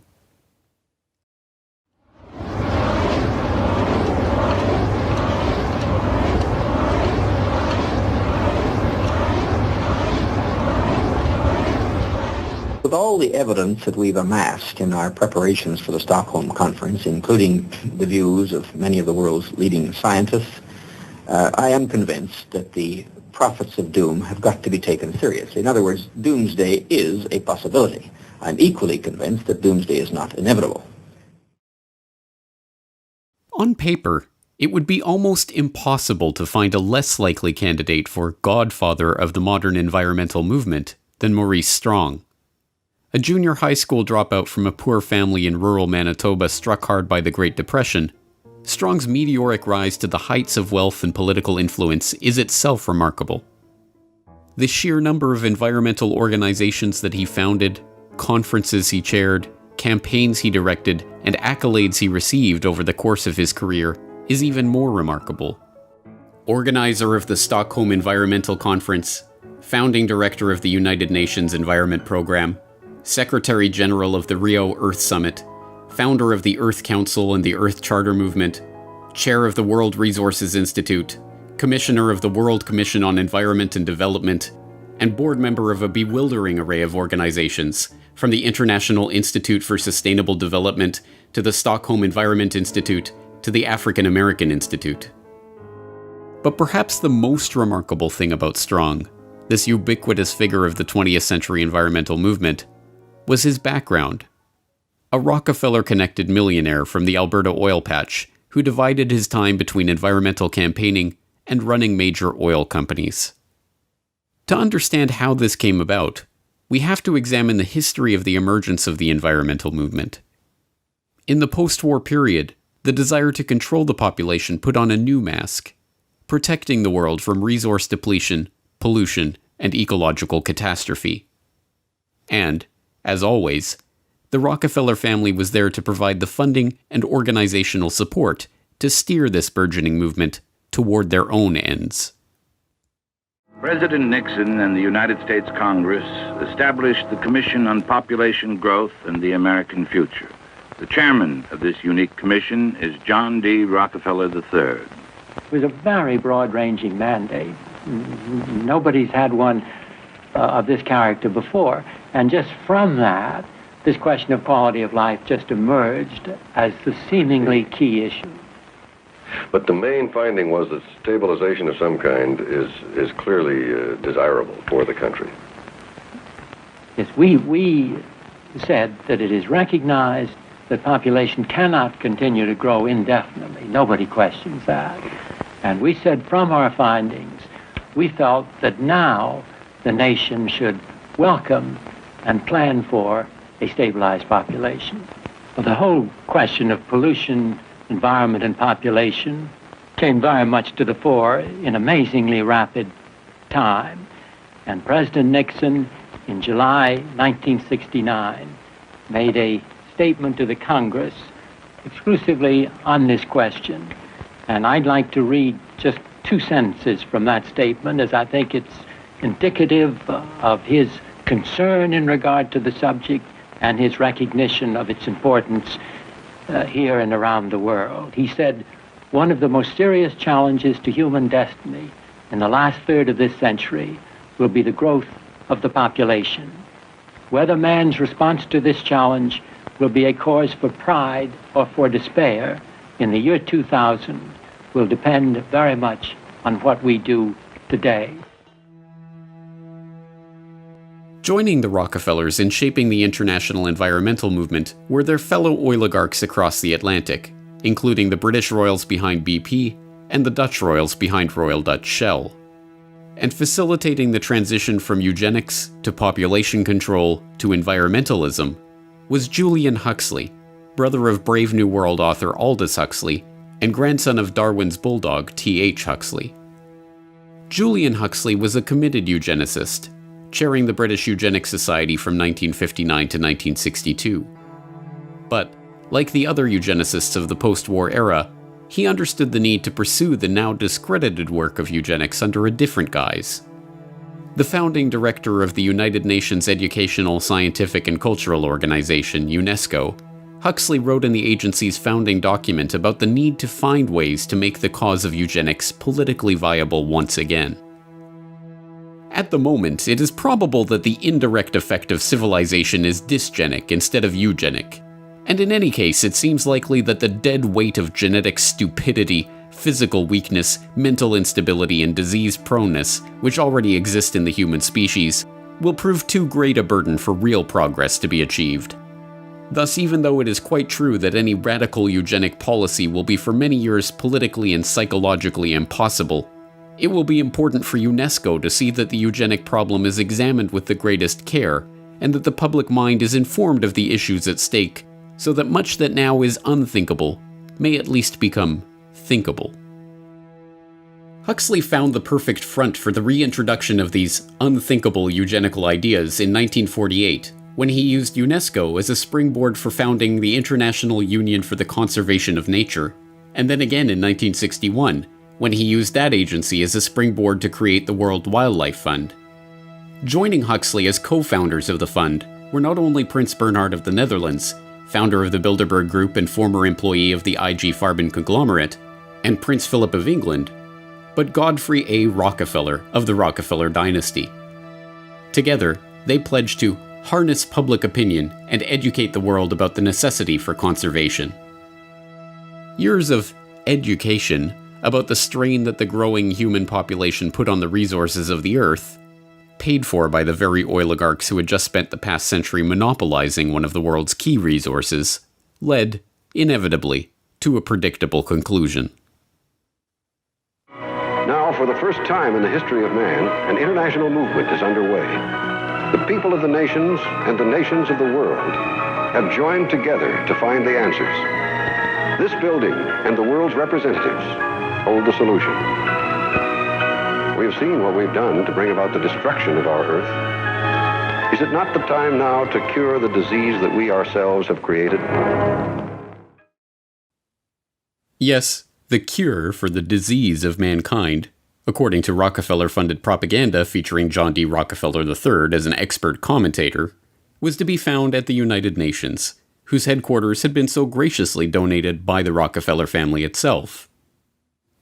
With all the evidence that we've amassed in our preparations for the Stockholm Conference, including the views of many of the world's leading scientists, I am convinced that the prophets of doom have got to be taken seriously. In other words, doomsday is a possibility. I'm equally convinced that doomsday is not inevitable. On paper, it would be almost impossible to find a less likely candidate for godfather of the modern environmental movement than Maurice Strong. A junior high school dropout from a poor family in rural Manitoba struck hard by the Great Depression, Strong's meteoric rise to the heights of wealth and political influence is itself remarkable. The sheer number of environmental organizations that he founded, conferences he chaired, campaigns he directed, and accolades he received over the course of his career is even more remarkable. Organizer of the Stockholm Environmental Conference, founding director of the United Nations Environment Program, Secretary General of the Rio Earth Summit, founder of the Earth Council and the Earth Charter Movement, chair of the World Resources Institute, commissioner of the World Commission on Environment and Development, and board member of a bewildering array of organizations, from the International Institute for Sustainable Development to the Stockholm Environment Institute to the African American Institute. But perhaps the most remarkable thing about Strong, this ubiquitous figure of the 20th century environmental movement, was his background. A Rockefeller-connected millionaire from the Alberta oil patch who divided his time between environmental campaigning and running major oil companies. To understand how this came about, we have to examine the history of the emergence of the environmental movement. In the post-war period, the desire to control the population put on a new mask, protecting the world from resource depletion, pollution, and ecological catastrophe. And, as always, the Rockefeller family was there to provide the funding and organizational support to steer this burgeoning movement toward their own ends. President Nixon and the United States Congress established the Commission on Population Growth and the American Future. The chairman of this unique commission is John D. Rockefeller III. It was a very broad-ranging mandate. Nobody's had one of this character before. And just from that, this question of quality of life just emerged as the seemingly key issue. But the main finding was that stabilization of some kind is clearly desirable for the country. Yes, we said that it is recognized that population cannot continue to grow indefinitely. Nobody questions that. And we said from our findings, we felt that now the nation should welcome and plan for a stabilized population. Well, the whole question of pollution, environment, and population came very much to the fore in amazingly rapid time. And President Nixon, in July 1969, made a statement to the Congress exclusively on this question. And I'd like to read just 2 sentences from that statement, as I think it's indicative of his concern in regard to the subject and his recognition of its importance here and around the world. He said, "One of the most serious challenges to human destiny in the last third of this century will be the growth of the population. Whether man's response to this challenge will be a cause for pride or for despair in the year 2000 will depend very much on what we do today." Joining the Rockefellers in shaping the international environmental movement were their fellow oligarchs across the Atlantic, including the British royals behind BP and the Dutch royals behind Royal Dutch Shell. And facilitating the transition from eugenics to population control to environmentalism was Julian Huxley, brother of Brave New World author Aldous Huxley and grandson of Darwin's bulldog T.H. Huxley. Julian Huxley was a committed eugenicist, chairing the British Eugenics Society from 1959 to 1962. But, like the other eugenicists of the post-war era, he understood the need to pursue the now discredited work of eugenics under a different guise. The founding director of the United Nations Educational, Scientific and Cultural Organization, UNESCO, Huxley wrote in the agency's founding document about the need to find ways to make the cause of eugenics politically viable once again. At the moment, it is probable that the indirect effect of civilization is dysgenic instead of eugenic. And in any case, it seems likely that the dead weight of genetic stupidity, physical weakness, mental instability, and disease proneness, which already exist in the human species, will prove too great a burden for real progress to be achieved. Thus, even though it is quite true that any radical eugenic policy will be for many years politically and psychologically impossible, it will be important for UNESCO to see that the eugenic problem is examined with the greatest care, and that the public mind is informed of the issues at stake, so that much that now is unthinkable may at least become thinkable. Huxley found the perfect front for the reintroduction of these unthinkable eugenical ideas in 1948, when he used UNESCO as a springboard for founding the International Union for the Conservation of Nature, and then again in 1961, when he used that agency as a springboard to create the World Wildlife Fund. Joining Huxley as co-founders of the fund were not only Prince Bernhard of the Netherlands, founder of the Bilderberg Group and former employee of the IG Farben conglomerate, and Prince Philip of England, but Godfrey A. Rockefeller of the Rockefeller dynasty. Together, they pledged to harness public opinion and educate the world about the necessity for conservation. Years of education about the strain that the growing human population put on the resources of the Earth, paid for by the very oligarchs who had just spent the past century monopolizing one of the world's key resources, led, inevitably, to a predictable conclusion. Now, for the first time in the history of man, an international movement is underway. The people of the nations and the nations of the world have joined together to find the answers. This building and the world's representatives hold the solution. We have seen what we've done to bring about the destruction of our Earth. Is it not the time now to cure the disease that we ourselves have created? Yes, the cure for the disease of mankind, according to Rockefeller-funded propaganda featuring John D. Rockefeller III as an expert commentator, was to be found at the United Nations, whose headquarters had been so graciously donated by the Rockefeller family itself.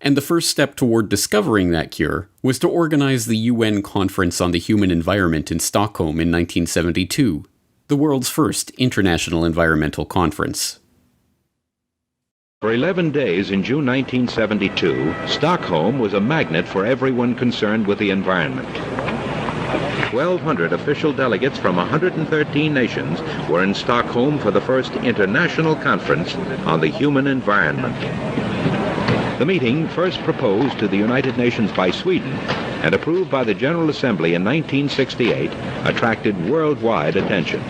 And the first step toward discovering that cure was to organize the UN Conference on the Human Environment in Stockholm in 1972, the world's first international environmental conference. For 11 days in June 1972, Stockholm was a magnet for everyone concerned with the environment. 1,200 official delegates from 113 nations were in Stockholm for the first international conference on the human environment. The meeting, first proposed to the United Nations by Sweden and approved by the General Assembly in 1968, attracted worldwide attention.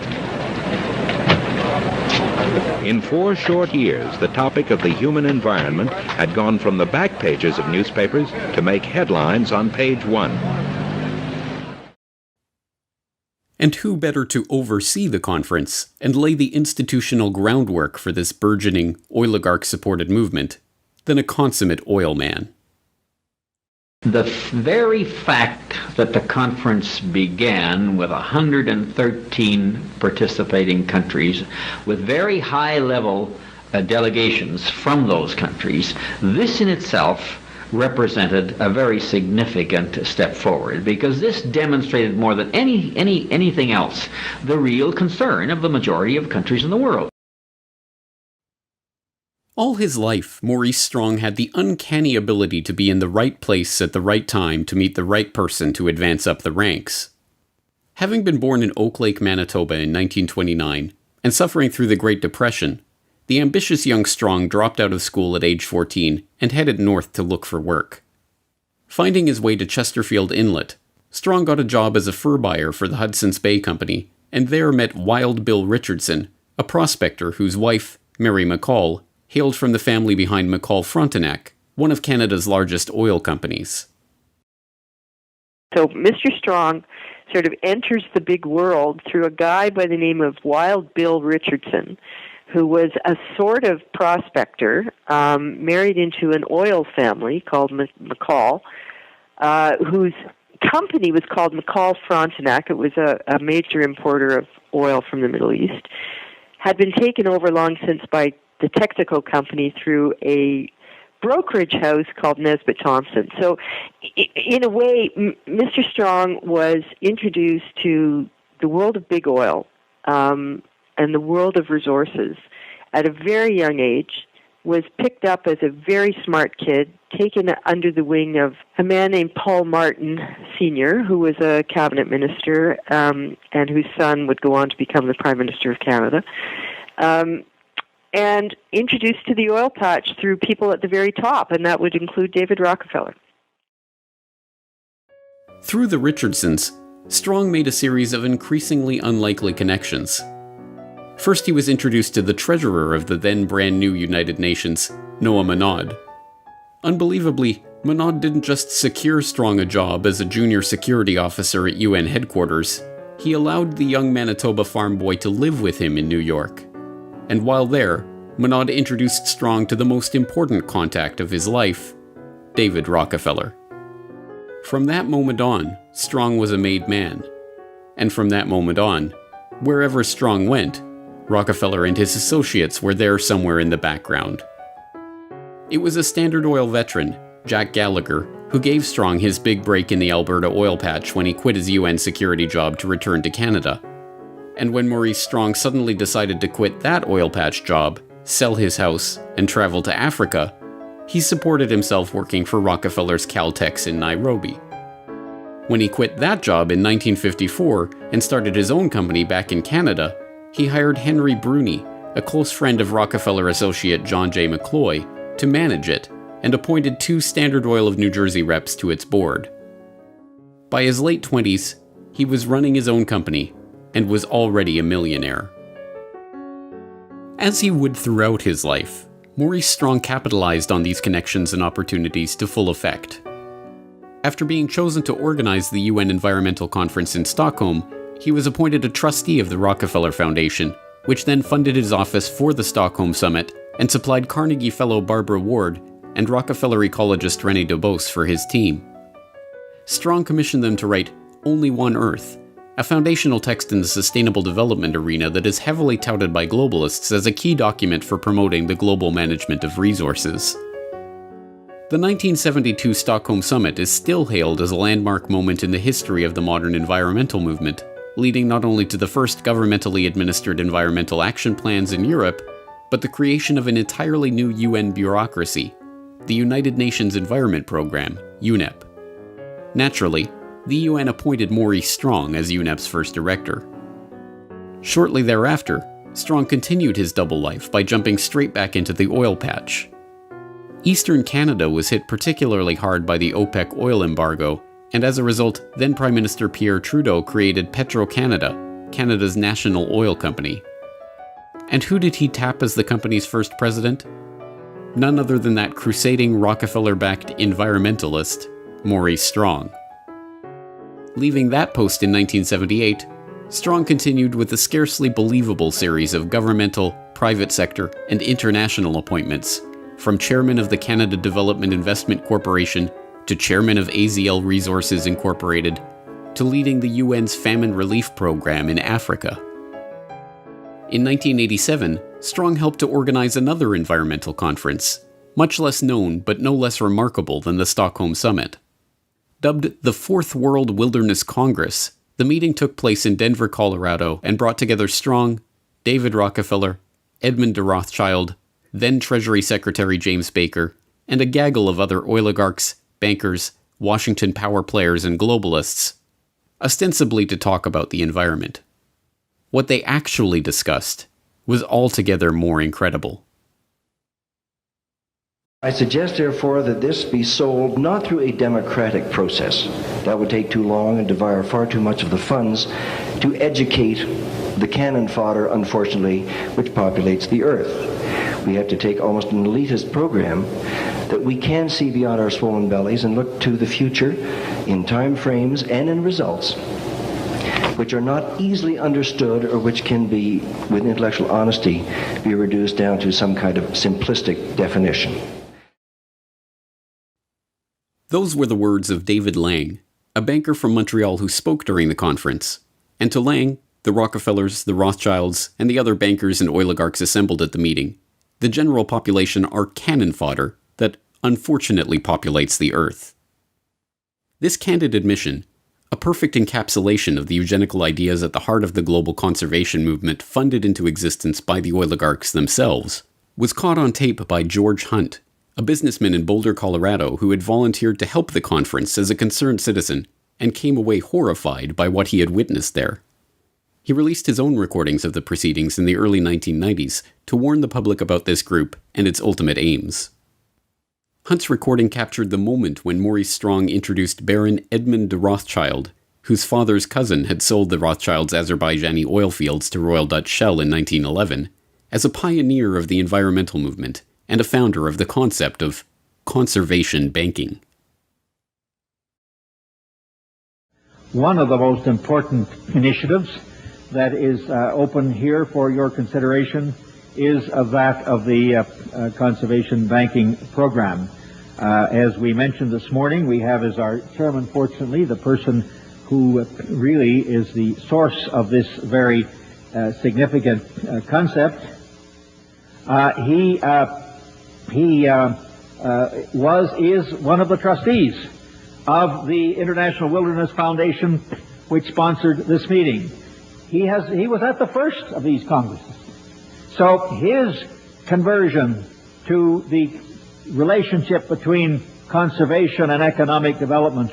In 4 short years, the topic of the human environment had gone from the back pages of newspapers to make headlines on page 1. And who better to oversee the conference and lay the institutional groundwork for this burgeoning, oligarch-supported movement than a consummate oil man. The very fact that the conference began with 113 participating countries with very high-level delegations from those countries, this in itself represented a very significant step forward, because this demonstrated more than anything else the real concern of the majority of countries in the world. All his life, Maurice Strong had the uncanny ability to be in the right place at the right time to meet the right person to advance up the ranks. Having been born in Oak Lake, Manitoba in 1929, and suffering through the Great Depression, the ambitious young Strong dropped out of school at age 14 and headed north to look for work. Finding his way to Chesterfield Inlet, Strong got a job as a fur buyer for the Hudson's Bay Company, and there met Wild Bill Richardson, a prospector whose wife, Mary McCall, hailed from the family behind McCall Frontenac, one of Canada's largest oil companies. So Mr. Strong sort of enters the big world through a guy by the name of Wild Bill Richardson, who was a sort of prospector, married into an oil family called McCall, whose company was called McCall Frontenac. It was a major importer of oil from the Middle East, had been taken over long since by the Texaco Company through a brokerage house called Nesbitt Thompson. So in a way, Mr. Strong was introduced to the world of big oil and the world of resources at a very young age, was picked up as a very smart kid, taken under the wing of a man named Paul Martin Sr., who was a cabinet minister and whose son would go on to become the Prime Minister of Canada. And introduced to the oil patch through people at the very top, and that would include David Rockefeller. Through the Richardsons, Strong made a series of increasingly unlikely connections. First, he was introduced to the treasurer of the then brand new United Nations, Noah Monod. Unbelievably, Monod didn't just secure Strong a job as a junior security officer at UN headquarters, he allowed the young Manitoba farm boy to live with him in New York. And while there, Monod introduced Strong to the most important contact of his life, David Rockefeller. From that moment on, Strong was a made man. And from that moment on, wherever Strong went, Rockefeller and his associates were there somewhere in the background. It was a Standard Oil veteran, Jack Gallagher, who gave Strong his big break in the Alberta oil patch when he quit his UN security job to return to Canada. And when Maurice Strong suddenly decided to quit that oil patch job, sell his house, and travel to Africa, he supported himself working for Rockefeller's Caltex in Nairobi. When he quit that job in 1954 and started his own company back in Canada, he hired Henry Bruni, a close friend of Rockefeller associate John J. McCloy, to manage it, and appointed 2 Standard Oil of New Jersey reps to its board. By his late 20s, he was running his own company, and was already a millionaire. As he would throughout his life, Maurice Strong capitalized on these connections and opportunities to full effect. After being chosen to organize the UN Environmental Conference in Stockholm, he was appointed a trustee of the Rockefeller Foundation, which then funded his office for the Stockholm Summit and supplied Carnegie Fellow Barbara Ward and Rockefeller ecologist René Dubos for his team. Strong commissioned them to write Only One Earth, a foundational text in the sustainable development arena that is heavily touted by globalists as a key document for promoting the global management of resources. The 1972 Stockholm Summit is still hailed as a landmark moment in the history of the modern environmental movement, leading not only to the first governmentally administered environmental action plans in Europe, but the creation of an entirely new UN bureaucracy, the United Nations Environment Programme, UNEP. Naturally, the UN appointed Maurice Strong as UNEP's first director. Shortly thereafter, Strong continued his double life by jumping straight back into the oil patch. Eastern Canada was hit particularly hard by the OPEC oil embargo, and as a result, then Prime Minister Pierre Trudeau created Petro-Canada, Canada's national oil company. And who did he tap as the company's first president? None other than that crusading Rockefeller-backed environmentalist, Maurice Strong. Leaving that post in 1978, Strong continued with a scarcely believable series of governmental, private sector, and international appointments, from chairman of the Canada Development Investment Corporation to chairman of AZL Resources Incorporated to leading the UN's famine relief program in Africa. In 1987, Strong helped to organize another environmental conference, much less known but no less remarkable than the Stockholm Summit. Dubbed the Fourth World Wilderness Congress, the meeting took place in Denver, Colorado, and brought together Strong, David Rockefeller, Edmund de Rothschild, then Treasury Secretary James Baker, and a gaggle of other oligarchs, bankers, Washington power players, and globalists, ostensibly to talk about the environment. What they actually discussed was altogether more incredible. I suggest, therefore, that this be sold not through a democratic process. That would take too long and devour far too much of the funds to educate the cannon fodder, unfortunately, which populates the earth. We have to take almost an elitist program that we can see beyond our swollen bellies and look to the future in time frames and in results which are not easily understood or which can be, with intellectual honesty, be reduced down to some kind of simplistic definition. Those were the words of David Lang, a banker from Montreal who spoke during the conference. And to Lang, the Rockefellers, the Rothschilds, and the other bankers and oligarchs assembled at the meeting, the general population are cannon fodder that unfortunately populates the earth. This candid admission, a perfect encapsulation of the eugenical ideas at the heart of the global conservation movement funded into existence by the oligarchs themselves, was caught on tape by George Hunt, a businessman in Boulder, Colorado, who had volunteered to help the conference as a concerned citizen and came away horrified by what he had witnessed there. He released his own recordings of the proceedings in the early 1990s to warn the public about this group and its ultimate aims. Hunt's recording captured the moment when Maurice Strong introduced Baron Edmund de Rothschild, whose father's cousin had sold the Rothschilds' Azerbaijani oil fields to Royal Dutch Shell in 1911, as a pioneer of the environmental movement and a founder of the concept of conservation banking. One of the most important initiatives that is open here for your consideration is that of the conservation banking program. As we mentioned this morning, we have as our chairman, fortunately, the person who really is the source of this very significant concept. He is one of the trustees of the International Wilderness Foundation, which sponsored this meeting. He was at the first of these congresses. So his conversion to the relationship between conservation and economic development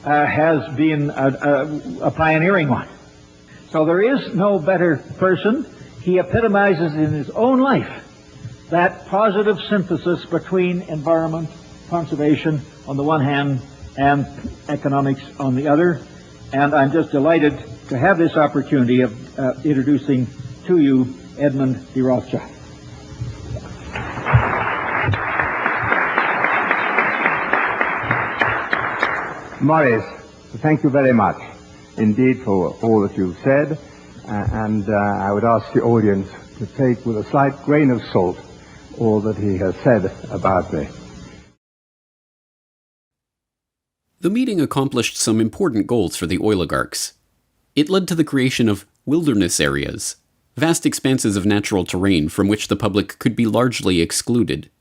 has been a pioneering one. So there is no better person. He epitomizes in his own life that positive synthesis between environment, conservation on the one hand, and economics on the other. And I'm just delighted to have this opportunity of introducing to you Edmund de Rothschild. Maurice, thank you very much indeed for all that you've said, and I would ask the audience to take with a slight grain of salt all that he has said about me. The meeting accomplished some important goals for the oligarchs. It led to the creation of wilderness areas, vast expanses of natural terrain from which the public could be largely excluded.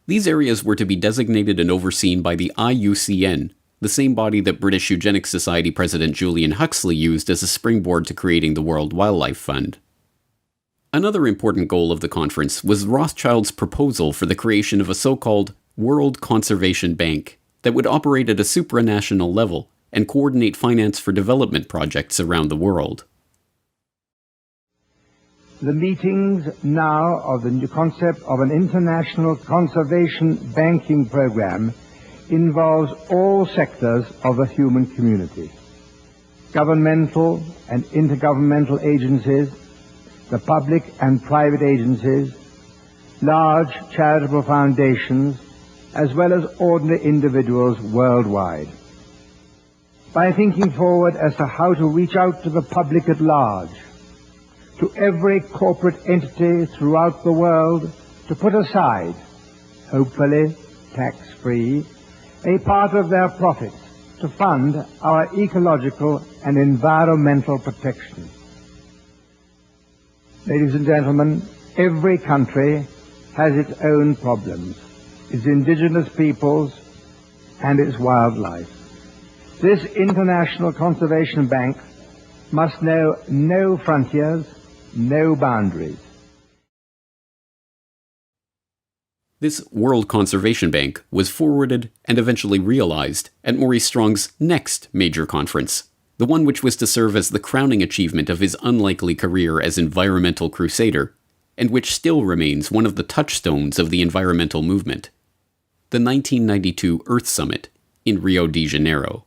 These areas were to be designated and overseen by the IUCN, the same body that British Eugenics Society President Julian Huxley used as a springboard to creating the World Wildlife Fund. Another important goal of the conference was Rothschild's proposal for the creation of a so-called World Conservation Bank that would operate at a supranational level and coordinate finance for development projects around the world. The meetings now of the new concept of an international conservation banking program involves all sectors of the human community, governmental and intergovernmental agencies, the public and private agencies, large charitable foundations, as well as ordinary individuals worldwide. By thinking forward as to how to reach out to the public at large, to every corporate entity throughout the world, to put aside hopefully tax-free, a part of their profits to fund our ecological and environmental protection. Ladies and gentlemen, every country has its own problems, its indigenous peoples and its wildlife. This International Conservation Bank must know no frontiers, no boundaries. This World Conservation Bank was forwarded and eventually realized at Maurice Strong's next major conference, the one which was to serve as the crowning achievement of his unlikely career as environmental crusader, and which still remains one of the touchstones of the environmental movement, the 1992 Earth Summit in Rio de Janeiro.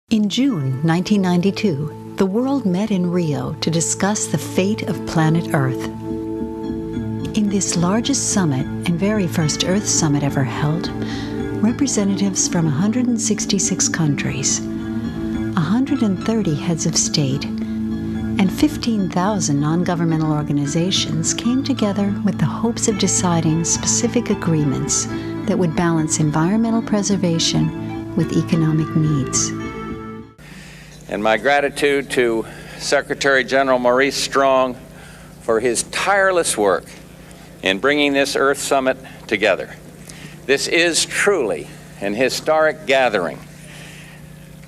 In June 1992, the world met in Rio to discuss the fate of planet Earth. In this largest summit and very first Earth Summit ever held, representatives from 166 countries, 130 heads of state, and 15,000 non-governmental organizations came together with the hopes of deciding specific agreements that would balance environmental preservation with economic needs. And my gratitude to Secretary General Maurice Strong for his tireless work in bringing this Earth Summit together. This is truly an historic gathering.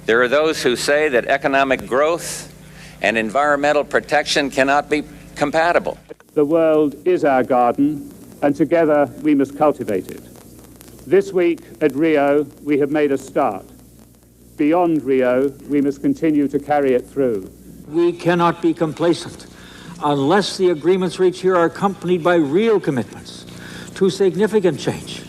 There are those who say that economic growth and environmental protection cannot be compatible. The world is our garden, and together we must cultivate it. This week at Rio, we have made a start. Beyond Rio, we must continue to carry it through. We cannot be complacent unless the agreements reached here are accompanied by real commitments to significant change.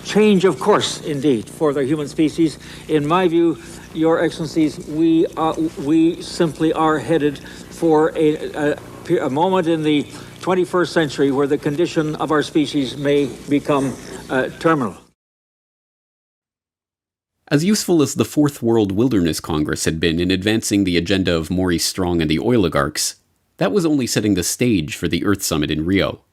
Change, of course, indeed, for the human species. In my view, Your Excellencies, we simply are headed for a moment in the 21st century where the condition of our species may become terminal. As useful as the Fourth World Wilderness Congress had been in advancing the agenda of Maurice Strong and the oligarchs, that was only setting the stage for the Earth Summit in Rio.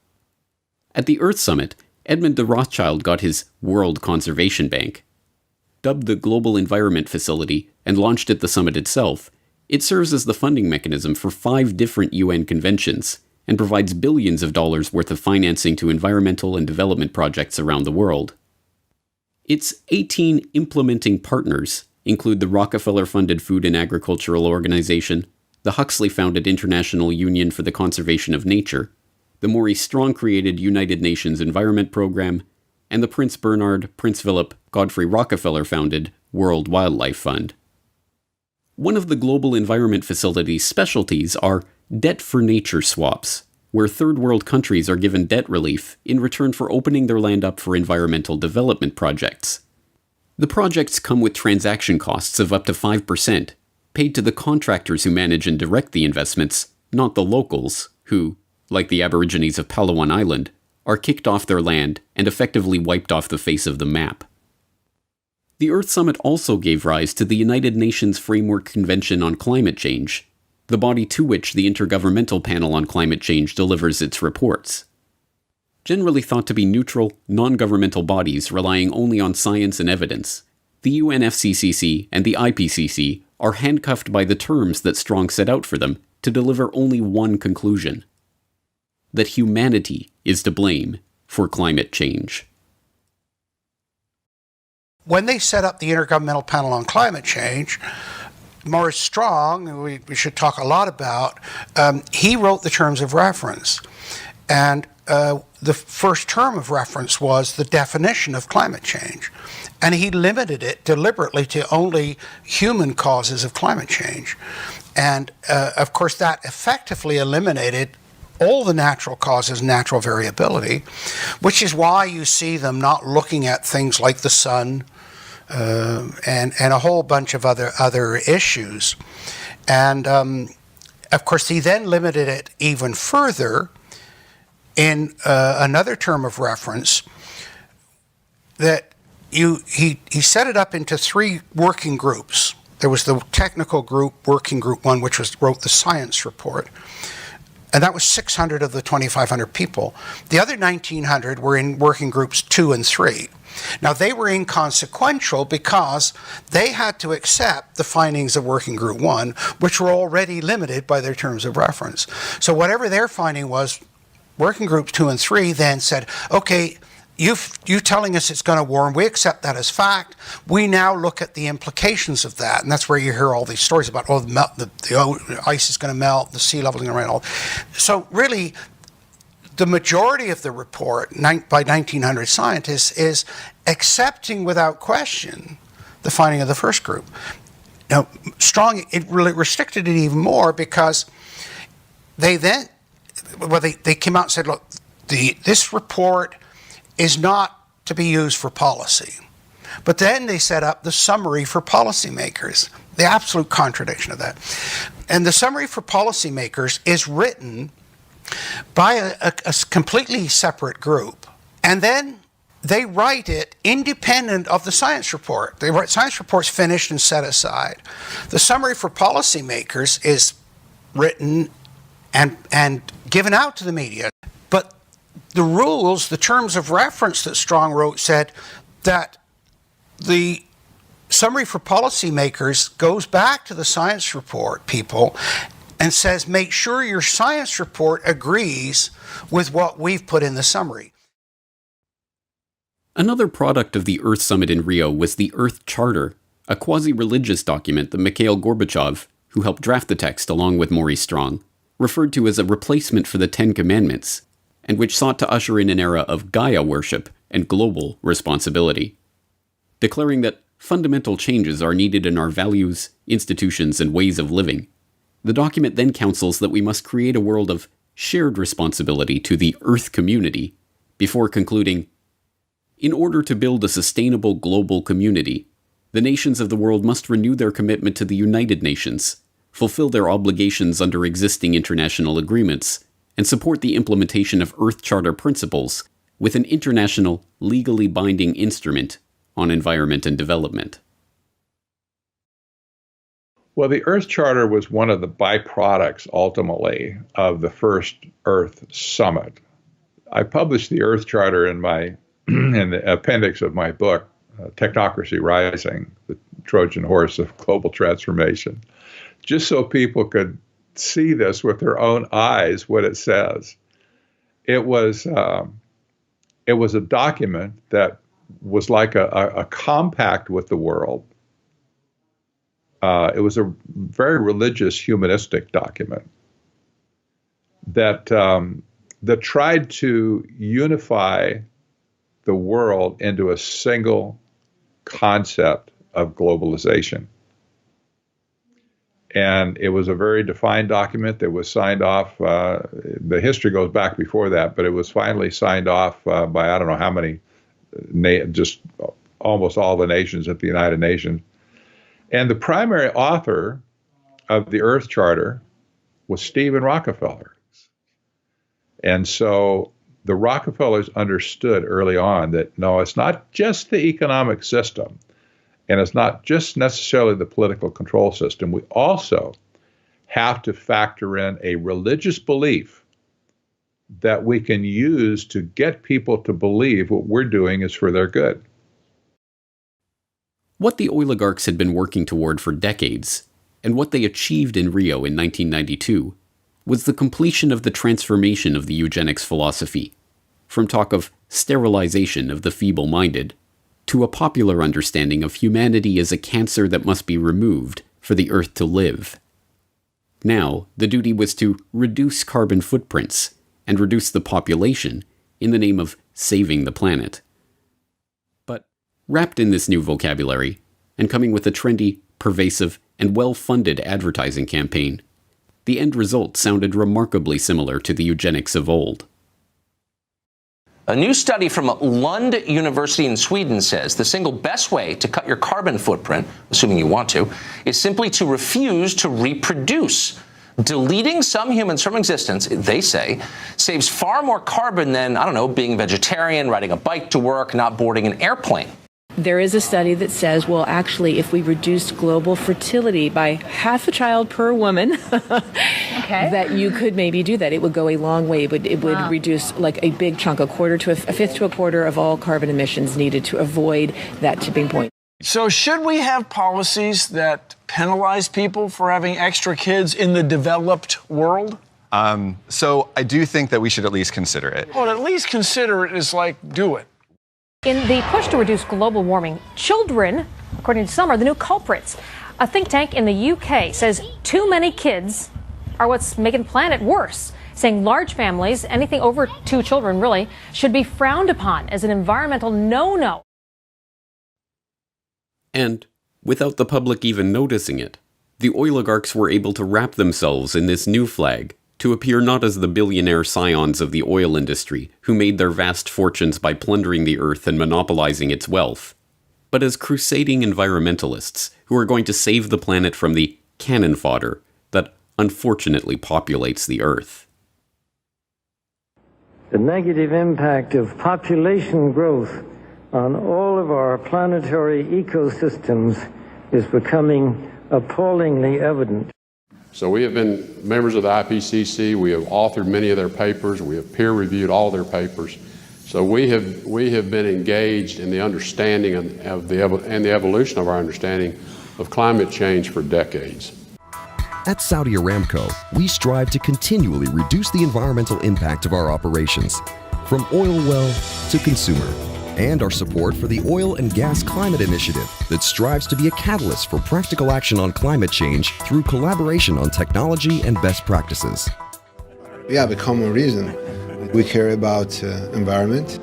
At the Earth Summit, Edmund de Rothschild got his World Conservation Bank. Dubbed the Global Environment Facility and launched at the summit itself, it serves as the funding mechanism for 5 different UN conventions and provides billions of dollars worth of financing to environmental and development projects around the world. Its 18 implementing partners include the Rockefeller-funded Food and Agricultural Organization, the Huxley-founded International Union for the Conservation of Nature, the Maurice Strong-created United Nations Environment Program, and the Prince Bernhard, Prince Philip, Godfrey Rockefeller-founded World Wildlife Fund. One of the Global Environment Facility's specialties are debt-for-nature swaps, where third world countries are given debt relief in return for opening their land up for environmental development projects. The projects come with transaction costs of up to 5%, paid to the contractors who manage and direct the investments, not the locals, who, like the Aborigines of Palawan Island, are kicked off their land and effectively wiped off the face of the map. The Earth Summit also gave rise to the United Nations Framework Convention on Climate Change, the body to which the Intergovernmental Panel on Climate Change delivers its reports. Generally thought to be neutral, non-governmental bodies relying only on science and evidence, the UNFCCC and the IPCC are handcuffed by the terms that Strong set out for them to deliver only one conclusion: that humanity is to blame for climate change. When they set up the Intergovernmental Panel on Climate Change, Maurice Strong, who we should talk a lot about, he wrote the terms of reference. And the first term of reference was the definition of climate change. And he limited it deliberately to only human causes of climate change. And of course, that effectively eliminated all the natural causes, natural variability, which is why you see them not looking at things like the sun and a whole bunch of other issues. And of course, he then limited it even further in another term of reference that he set it up into 3 working groups. There was the technical group, working group 1, which wrote the science report. And that was 600 of the 2,500 people. The other 1,900 were in working groups 2 and 3. Now, they were inconsequential because they had to accept the findings of Working Group 1, which were already limited by their terms of reference. So whatever their finding was, Working Groups 2 and 3 then said, okay, you telling us it's going to warm, we accept that as fact. We now look at the implications of that. And that's where you hear all these stories about, oh, the ice is going to melt, the sea level is going to rise. So really, the majority of the report by 1,900 scientists is accepting without question the finding of the first group. Now, Strong, it really restricted it even more because they came out and said, look, this report is not to be used for policy. But then they set up the summary for policymakers, the absolute contradiction of that. And the summary for policymakers is written by a completely separate group, and then they write it independent of the science report. They write science reports finished and set aside. The summary for policymakers is written and given out to the media. But the rules, the terms of reference that Strong wrote said that the summary for policymakers goes back to the science report people and says, make sure your science report agrees with what we've put in the summary. Another product of the Earth Summit in Rio was the Earth Charter, a quasi-religious document that Mikhail Gorbachev, who helped draft the text along with Maurice Strong, referred to as a replacement for the Ten Commandments, and which sought to usher in an era of Gaia worship and global responsibility, declaring that fundamental changes are needed in our values, institutions, and ways of living. The document then counsels that we must create a world of shared responsibility to the Earth community, before concluding, in order to build a sustainable global community, the nations of the world must renew their commitment to the United Nations, fulfill their obligations under existing international agreements, and support the implementation of Earth Charter principles with an international, legally binding instrument on environment and development. Well, the Earth Charter was one of the byproducts, ultimately, of the first Earth Summit. I published the Earth Charter in the appendix of my book, Technocracy Rising, the Trojan Horse of Global Transformation, just so people could see this with their own eyes, what it says. It was a document that was like a compact with the world. It was a very religious, humanistic document that tried to unify the world into a single concept of globalization. And it was a very defined document that was signed off. The history goes back before that, but it was finally signed off by I don't know how many, just almost all the nations at the United Nations. And the primary author of the Earth Charter was Stephen Rockefeller. And so the Rockefellers understood early on that, no, it's not just the economic system, and it's not just necessarily the political control system. We also have to factor in a religious belief that we can use to get people to believe what we're doing is for their good. What the oligarchs had been working toward for decades, and what they achieved in Rio in 1992, was the completion of the transformation of the eugenics philosophy, from talk of sterilization of the feeble-minded, to a popular understanding of humanity as a cancer that must be removed for the Earth to live. Now, the duty was to reduce carbon footprints and reduce the population in the name of saving the planet. But wrapped in this new vocabulary, and coming with a trendy, pervasive, and well-funded advertising campaign, the end result sounded remarkably similar to the eugenics of old. A new study from Lund University in Sweden says the single best way to cut your carbon footprint, assuming you want to, is simply to refuse to reproduce. Deleting some humans from existence, they say, saves far more carbon than, I don't know, being a vegetarian, riding a bike to work, not boarding an airplane. There is a study that says, well, actually, if we reduced global fertility by half a child per woman, that you could maybe do that. It would go a long way, but it would reduce like a big chunk, a fifth to a quarter of all carbon emissions needed to avoid that tipping point. So should we have policies that penalize people for having extra kids in the developed world? So I do think that we should at least consider it. Well, at least consider it is like do it. In the push to reduce global warming, children, according to some, are the new culprits. A think tank in the UK says too many kids are what's making the planet worse, saying large families, anything over 2 children really, should be frowned upon as an environmental no-no. And, without the public even noticing it, the oligarchs were able to wrap themselves in this new flag to appear not as the billionaire scions of the oil industry who made their vast fortunes by plundering the earth and monopolizing its wealth, but as crusading environmentalists who are going to save the planet from the cannon fodder that unfortunately populates the earth. The negative impact of population growth on all of our planetary ecosystems is becoming appallingly evident. So we have been members of the IPCC. We have authored many of their papers. We have peer-reviewed all their papers. So we have been engaged in the understanding of the evolution of our understanding of climate change for decades. At Saudi Aramco, we strive to continually reduce the environmental impact of our operations, from oil well to consumer, and our support for the Oil and Gas Climate Initiative that strives to be a catalyst for practical action on climate change through collaboration on technology and best practices. We have a common reason. We care about environment.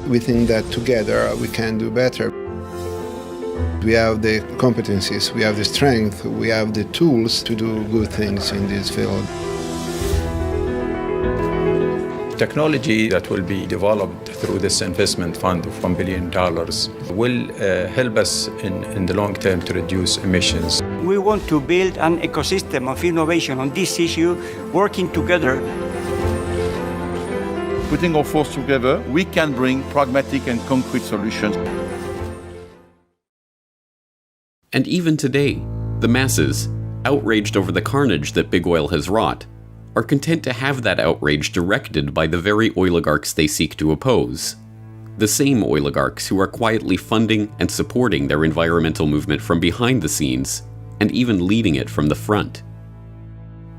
We think that together we can do better. We have the competencies, we have the strength, we have the tools to do good things in this field. Technology that will be developed through this investment fund of $1 billion will help us in the long term to reduce emissions. We want to build an ecosystem of innovation on this issue, working together. Putting our forces together, we can bring pragmatic and concrete solutions. And even today, the masses, outraged over the carnage that big oil has wrought, are content to have that outrage directed by the very oligarchs they seek to oppose. The same oligarchs who are quietly funding and supporting their environmental movement from behind the scenes, and even leading it from the front.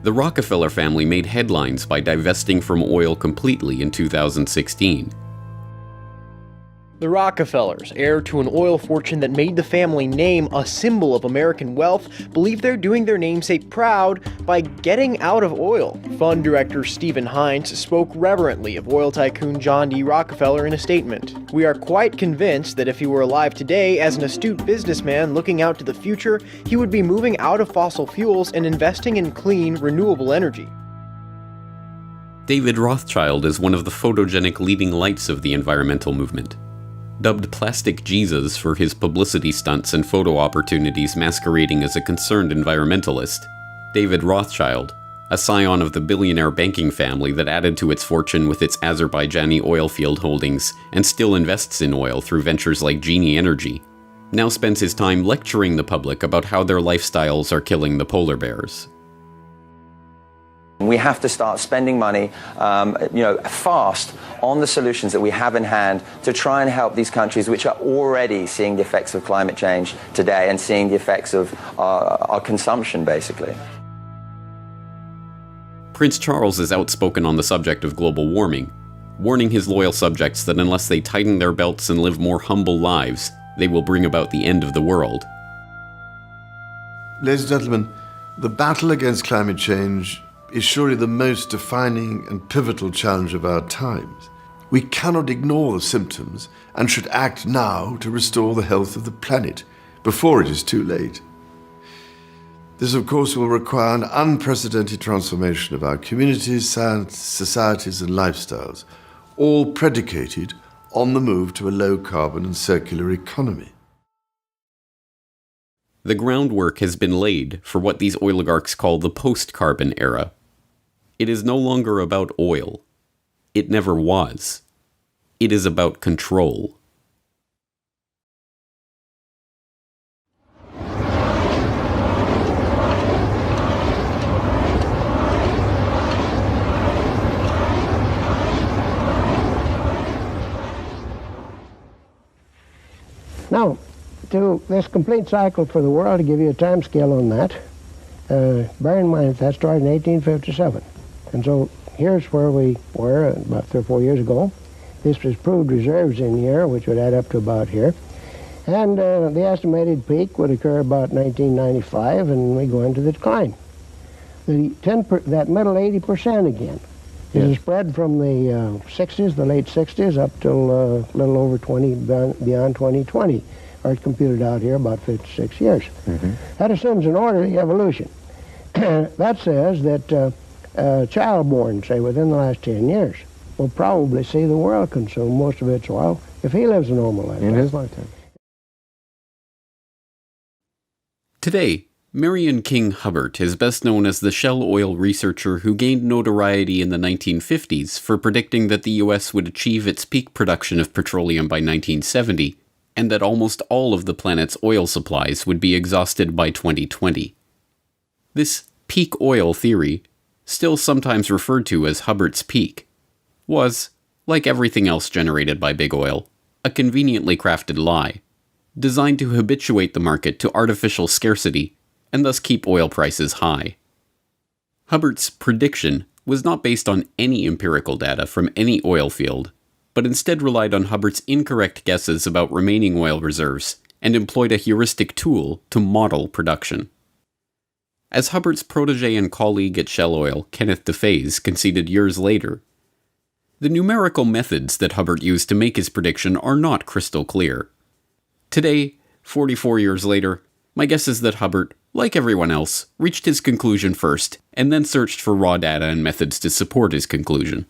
The Rockefeller family made headlines by divesting from oil completely in 2016. The Rockefellers, heir to an oil fortune that made the family name a symbol of American wealth, believe they're doing their namesake proud by getting out of oil. Fund director Stephen Hines spoke reverently of oil tycoon John D. Rockefeller in a statement. "We are quite convinced that if he were alive today, as an astute businessman looking out to the future, he would be moving out of fossil fuels and investing in clean, renewable energy." David Rothschild is one of the photogenic leading lights of the environmental movement. Dubbed Plastic Jesus for his publicity stunts and photo opportunities masquerading as a concerned environmentalist, David Rothschild, a scion of the billionaire banking family that added to its fortune with its Azerbaijani oil field holdings and still invests in oil through ventures like Genie Energy, now spends his time lecturing the public about how their lifestyles are killing the polar bears. We have to start spending money, fast on the solutions that we have in hand to try and help these countries which are already seeing the effects of climate change today and seeing the effects of our consumption, basically. Prince Charles is outspoken on the subject of global warming, warning his loyal subjects that unless they tighten their belts and live more humble lives, they will bring about the end of the world. Ladies and gentlemen, the battle against climate change is surely the most defining and pivotal challenge of our times. We cannot ignore the symptoms and should act now to restore the health of the planet before it is too late. This, of course, will require an unprecedented transformation of our communities, societies, and lifestyles, all predicated on the move to a low-carbon and circular economy. The groundwork has been laid for what these oligarchs call the post-carbon era. It is no longer about oil. It never was. It is about control. this complete cycle for the world, to give you a time scale on that, bear in mind that started in 1857. And so here's where we were about 3 or 4 years ago. This was proved reserves in here, which would add up to about here. And the estimated peak would occur about 1995, and we go into the decline. That middle 80% again is a spread from the 60s, the late 60s, up till a little over beyond 2020, or it's computed out here about 56 years. That assumes an orderly evolution. That says that a child born, say, within the last 10 years will probably see the world consume most of its oil if he lives a normal life. In his lifetime. Today, Marion King Hubbert is best known as the Shell oil researcher who gained notoriety in the 1950s for predicting that the U.S. would achieve its peak production of petroleum by 1970, and that almost all of the planet's oil supplies would be exhausted by 2020. This peak oil theory, still sometimes referred to as Hubbert's peak, was, like everything else generated by big oil, a conveniently crafted lie, designed to habituate the market to artificial scarcity and thus keep oil prices high. Hubbert's prediction was not based on any empirical data from any oil field, but instead relied on Hubbert's incorrect guesses about remaining oil reserves and employed a heuristic tool to model production. As Hubbert's protege and colleague at Shell Oil, Kenneth DeFaze, conceded years later, the numerical methods that Hubbert used to make his prediction are not crystal clear. Today, 44 years later, my guess is that Hubbert, like everyone else, reached his conclusion first, and then searched for raw data and methods to support his conclusion.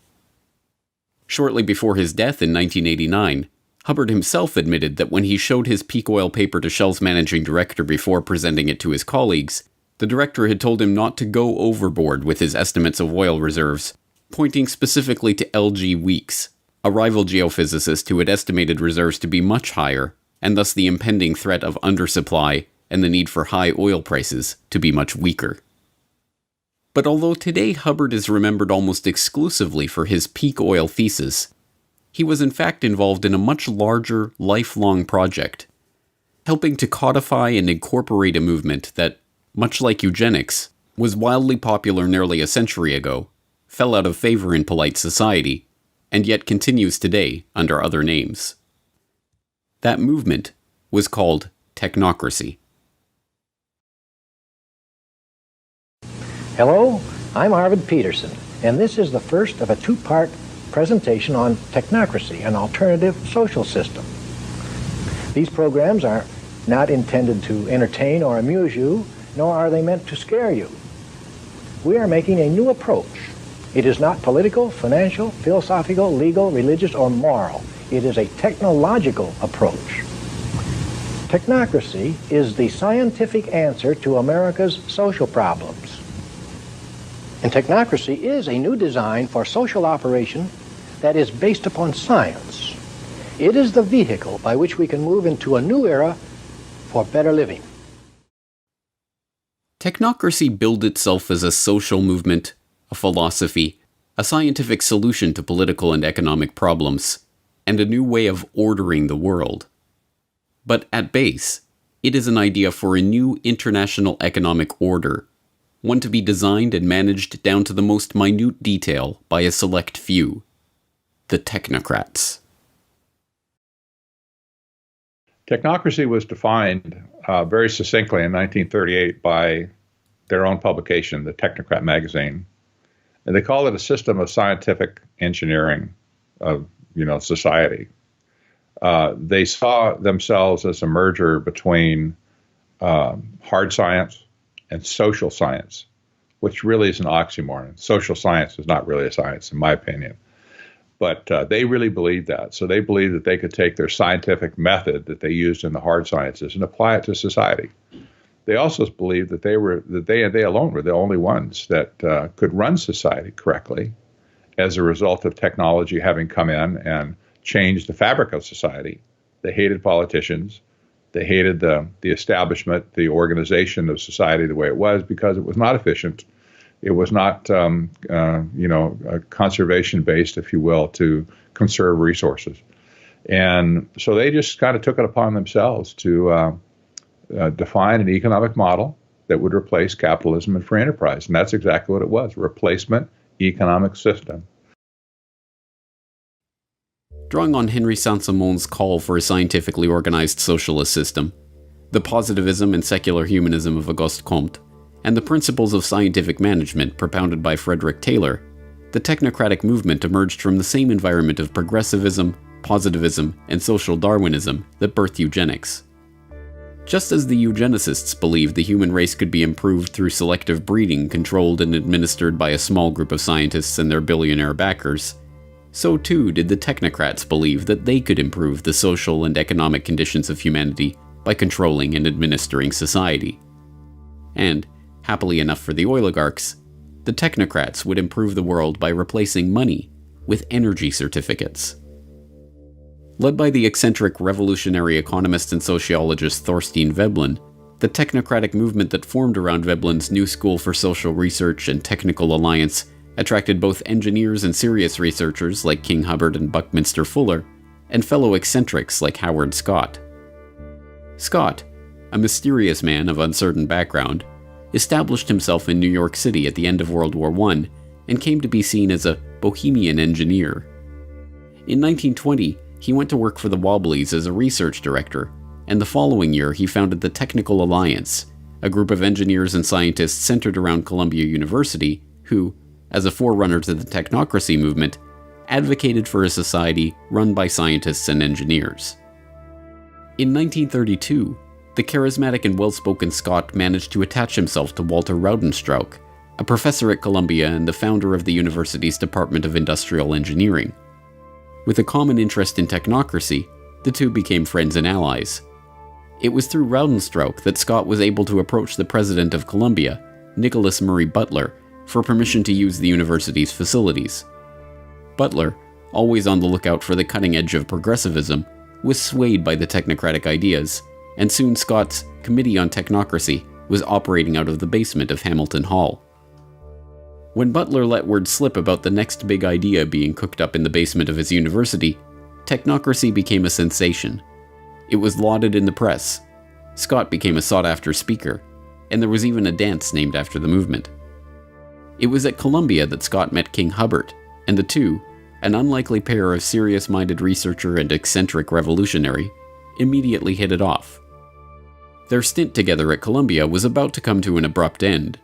Shortly before his death in 1989, Hubbert himself admitted that when he showed his peak oil paper to Shell's managing director before presenting it to his colleagues, the director had told him not to go overboard with his estimates of oil reserves, pointing specifically to L.G. Weeks, a rival geophysicist who had estimated reserves to be much higher, and thus the impending threat of undersupply and the need for high oil prices to be much weaker. But although today Hubbert is remembered almost exclusively for his peak oil thesis, he was in fact involved in a much larger, lifelong project, helping to codify and incorporate a movement that, much like eugenics, was wildly popular nearly a century ago, fell out of favor in polite society, and yet continues today under other names. That movement was called technocracy. Hello, I'm Arvid Peterson, and this is the first of a two-part presentation on technocracy, an alternative social system. These programs are not intended to entertain or amuse you, nor are they meant to scare you. We are making a new approach. It is not political, financial, philosophical, legal, religious, or moral. It is a technological approach. Technocracy is the scientific answer to America's social problems. And technocracy is a new design for social operation that is based upon science. It is the vehicle by which we can move into a new era for better living. Technocracy billed itself as a social movement, a philosophy, a scientific solution to political and economic problems, and a new way of ordering the world. But at base, it is an idea for a new international economic order, one to be designed and managed down to the most minute detail by a select few, the technocrats. Technocracy was defined very succinctly in 1938 by their own publication, the Technocrat magazine. And they call it a system of scientific engineering of, society. They saw themselves as a merger between hard science and social science, which really is an oxymoron. Social science is not really a science, in my opinion. But they really believed that. So they believed that they could take their scientific method that they used in the hard sciences and apply it to society. They also believed that they alone were the only ones that could run society correctly as a result of technology having come in and changed the fabric of society. They hated politicians. They hated the establishment, the organization of society the way it was, because it was not efficient. It was not, conservation-based, if you will, to conserve resources. And so they just kind of took it upon themselves to define an economic model that would replace capitalism and free enterprise. And that's exactly what it was, replacement economic system. Drawing on Henry Saint-Simon's call for a scientifically organized socialist system, the positivism and secular humanism of Auguste Comte, and the principles of scientific management propounded by Frederick Taylor, the technocratic movement emerged from the same environment of progressivism, positivism, and social Darwinism that birthed eugenics. Just as the eugenicists believed the human race could be improved through selective breeding controlled and administered by a small group of scientists and their billionaire backers, so too did the technocrats believe that they could improve the social and economic conditions of humanity by controlling and administering society. And, happily enough for the oligarchs, the technocrats would improve the world by replacing money with energy certificates. Led by the eccentric revolutionary economist and sociologist Thorstein Veblen, the technocratic movement that formed around Veblen's New School for Social Research and Technical Alliance attracted both engineers and serious researchers like King Hubbard and Buckminster Fuller, and fellow eccentrics like Howard Scott. Scott, a mysterious man of uncertain background, established himself in New York City at the end of World War I and came to be seen as a bohemian engineer. In 1920, he went to work for the Wobblies as a research director, and the following year he founded the Technical Alliance, a group of engineers and scientists centered around Columbia University who, as a forerunner to the technocracy movement, advocated for a society run by scientists and engineers. In 1932, the charismatic and well-spoken Scott managed to attach himself to Walter Raudenstrauch, a professor at Columbia and the founder of the university's Department of Industrial Engineering. With a common interest in technocracy, the two became friends and allies. It was through Raudenstrauch that Scott was able to approach the president of Columbia, Nicholas Murray Butler, for permission to use the university's facilities. Butler, always on the lookout for the cutting edge of progressivism, was swayed by the technocratic ideas, and soon Scott's Committee on Technocracy was operating out of the basement of Hamilton Hall. When Butler let word slip about the next big idea being cooked up in the basement of his university, technocracy became a sensation. It was lauded in the press. Scott became a sought-after speaker, and there was even a dance named after the movement. It was at Columbia that Scott met King Hubbard, and the two, an unlikely pair of serious-minded researcher and eccentric revolutionary, immediately hit it off. Their stint together at Columbia was about to come to an abrupt end,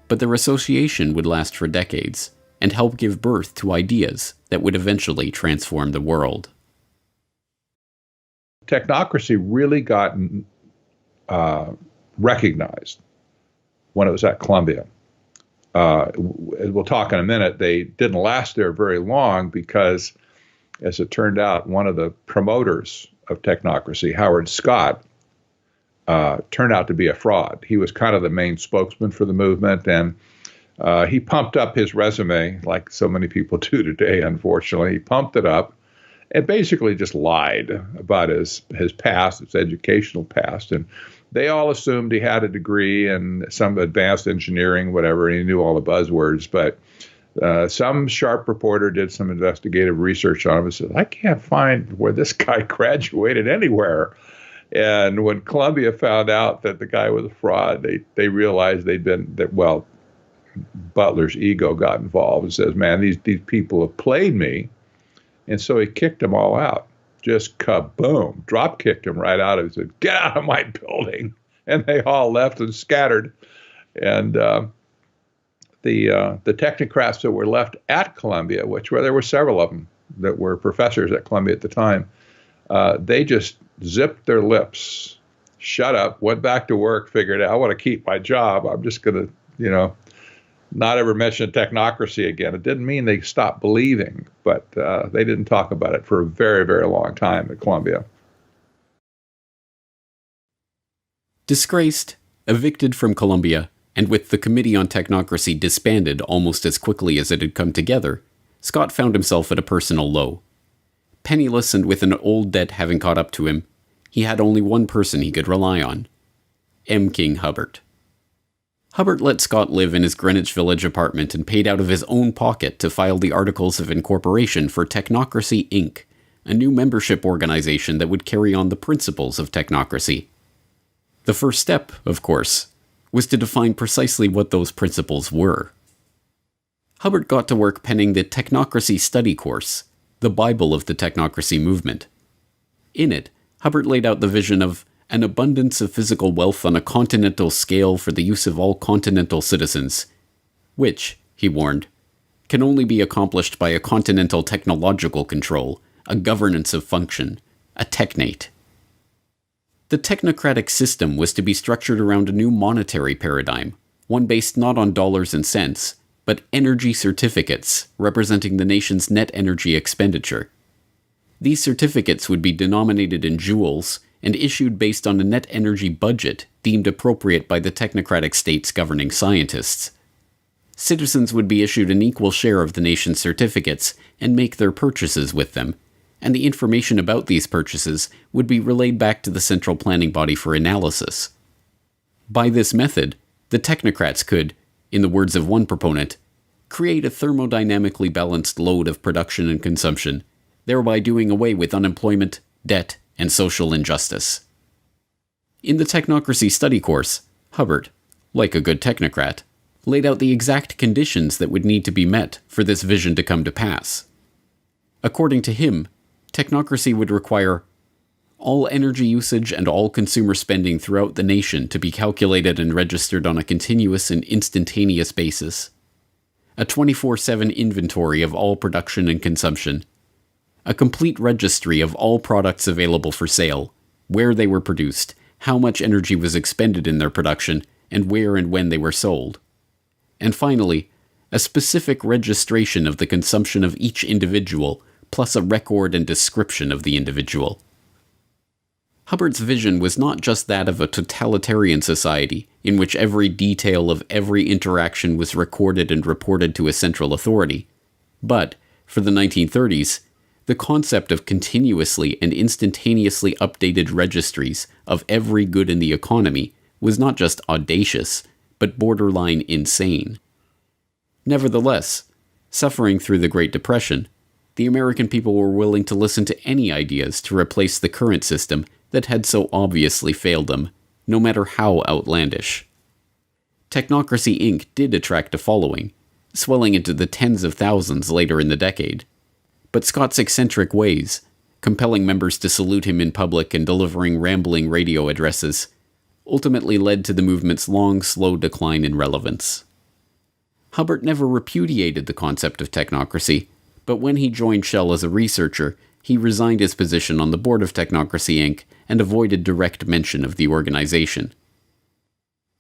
but their association would last for decades and help give birth to ideas that would eventually transform the world. Technocracy really got recognized when it was at Columbia. We'll talk in a minute. They didn't last there very long because, as it turned out, one of the promoters of technocracy, Howard Scott, turned out to be a fraud. He was kind of the main spokesman for the movement, and he pumped up his resume like so many people do today, unfortunately. He pumped it up and basically just lied about his past, his educational past. And they all assumed he had a degree in some advanced engineering, whatever, and he knew all the buzzwords. But some sharp reporter did some investigative research on him and said, I can't find where this guy graduated anywhere. And when Columbia found out that the guy was a fraud, they realized Butler's ego got involved and says, man, these people have played me. And so he kicked them all out. Just kaboom, drop kicked him right out of it. He said, get out of my building. And they all left and scattered. And the technocrats that were left at Columbia, there were several of them that were professors at Columbia at the time, they just zipped their lips, shut up, went back to work, figured out, I want to keep my job. I'm just going to, not ever mention technocracy again. It didn't mean they stopped believing, but they didn't talk about it for a very, very long time at Columbia. Disgraced, evicted from Columbia, and with the Committee on Technocracy disbanded almost as quickly as it had come together, Scott found himself at a personal low. Penniless and with an old debt having caught up to him, he had only one person he could rely on: M. King Hubbard. Hubbard let Scott live in his Greenwich Village apartment and paid out of his own pocket to file the Articles of Incorporation for Technocracy, Inc., a new membership organization that would carry on the principles of technocracy. The first step, of course, was to define precisely what those principles were. Hubbard got to work penning the Technocracy Study Course, the Bible of the technocracy movement. In it, Hubbard laid out the vision of an abundance of physical wealth on a continental scale for the use of all continental citizens, which, he warned, can only be accomplished by a continental technological control, a governance of function, a technate. The technocratic system was to be structured around a new monetary paradigm, one based not on dollars and cents, but energy certificates representing the nation's net energy expenditure. These certificates would be denominated in joules and issued based on a net energy budget deemed appropriate by the technocratic state's governing scientists. Citizens would be issued an equal share of the nation's certificates and make their purchases with them, and the information about these purchases would be relayed back to the central planning body for analysis. By this method, the technocrats could, in the words of one proponent, create a thermodynamically balanced load of production and consumption, thereby doing away with unemployment, debt, and social injustice. In the Technocracy Study Course, Hubbard, like a good technocrat, laid out the exact conditions that would need to be met for this vision to come to pass. According to him, technocracy would require all energy usage and all consumer spending throughout the nation to be calculated and registered on a continuous and instantaneous basis, a 24/7 inventory of all production and consumption, a complete registry of all products available for sale, where they were produced, how much energy was expended in their production, and where and when they were sold, and finally, a specific registration of the consumption of each individual, plus a record and description of the individual. Hubbard's vision was not just that of a totalitarian society in which every detail of every interaction was recorded and reported to a central authority, but, for the 1930s, the concept of continuously and instantaneously updated registries of every good in the economy was not just audacious, but borderline insane. Nevertheless, suffering through the Great Depression, the American people were willing to listen to any ideas to replace the current system that had so obviously failed them, no matter how outlandish. Technocracy Inc. did attract a following, swelling into the tens of thousands later in the decade. But Scott's eccentric ways, compelling members to salute him in public and delivering rambling radio addresses, ultimately led to the movement's long, slow decline in relevance. Hubbard never repudiated the concept of technocracy, but when he joined Shell as a researcher, he resigned his position on the board of Technocracy Inc. and avoided direct mention of the organization.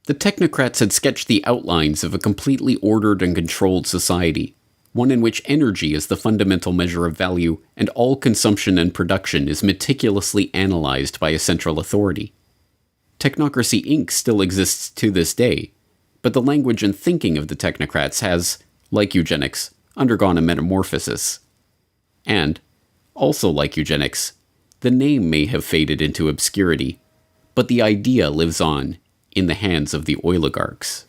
The technocrats had sketched the outlines of a completely ordered and controlled society, one in which energy is the fundamental measure of value and all consumption and production is meticulously analyzed by a central authority. Technocracy Inc. still exists to this day, but the language and thinking of the technocrats has, like eugenics, undergone a metamorphosis. And, also like eugenics, the name may have faded into obscurity, but the idea lives on in the hands of the oligarchs.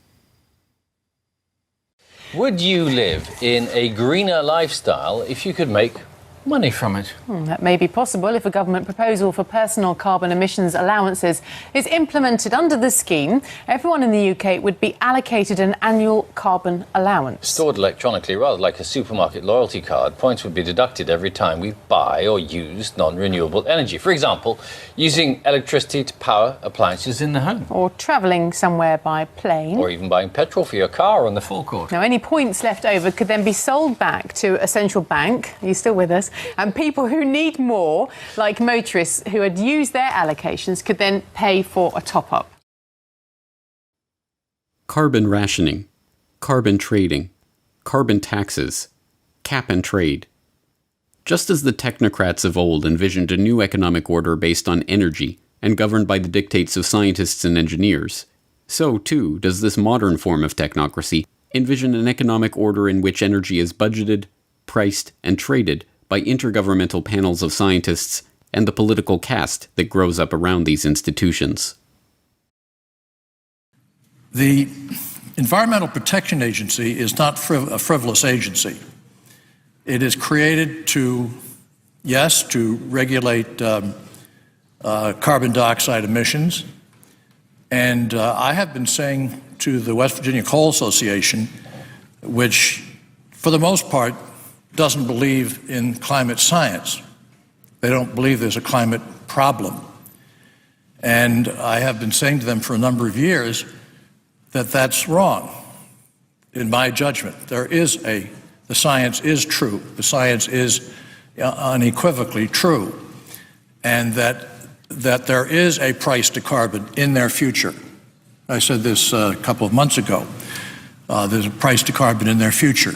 Would you live in a greener lifestyle if you could make money from it? That may be possible if a government proposal for personal carbon emissions allowances is implemented under the scheme. Everyone in the UK would be allocated an annual carbon allowance. Stored electronically, rather like a supermarket loyalty card, points would be deducted every time we buy or use non-renewable energy. For example, using electricity to power appliances in the home. Or travelling somewhere by plane. Or even buying petrol for your car on the forecourt. Now, any points left over could then be sold back to a central bank. Are you still with us? And people who need more, like motorists who had used their allocations, could then pay for a top-up. Carbon rationing, carbon trading, carbon taxes, cap and trade. Just as the technocrats of old envisioned a new economic order based on energy and governed by the dictates of scientists and engineers, so too does this modern form of technocracy envision an economic order in which energy is budgeted, priced, and traded by intergovernmental panels of scientists and the political caste that grows up around these institutions. The Environmental Protection Agency is not a frivolous agency. It is created to yes, to regulate carbon dioxide emissions. And I have been saying to the West Virginia Coal Association, which for the most part doesn't believe in climate science. They don't believe there's a climate problem. And I have been saying to them for a number of years that that's wrong. In my judgment, the science is true. The science is unequivocally true. And that there is a price to carbon in their future. I said this a couple of months ago. There's a price to carbon in their future.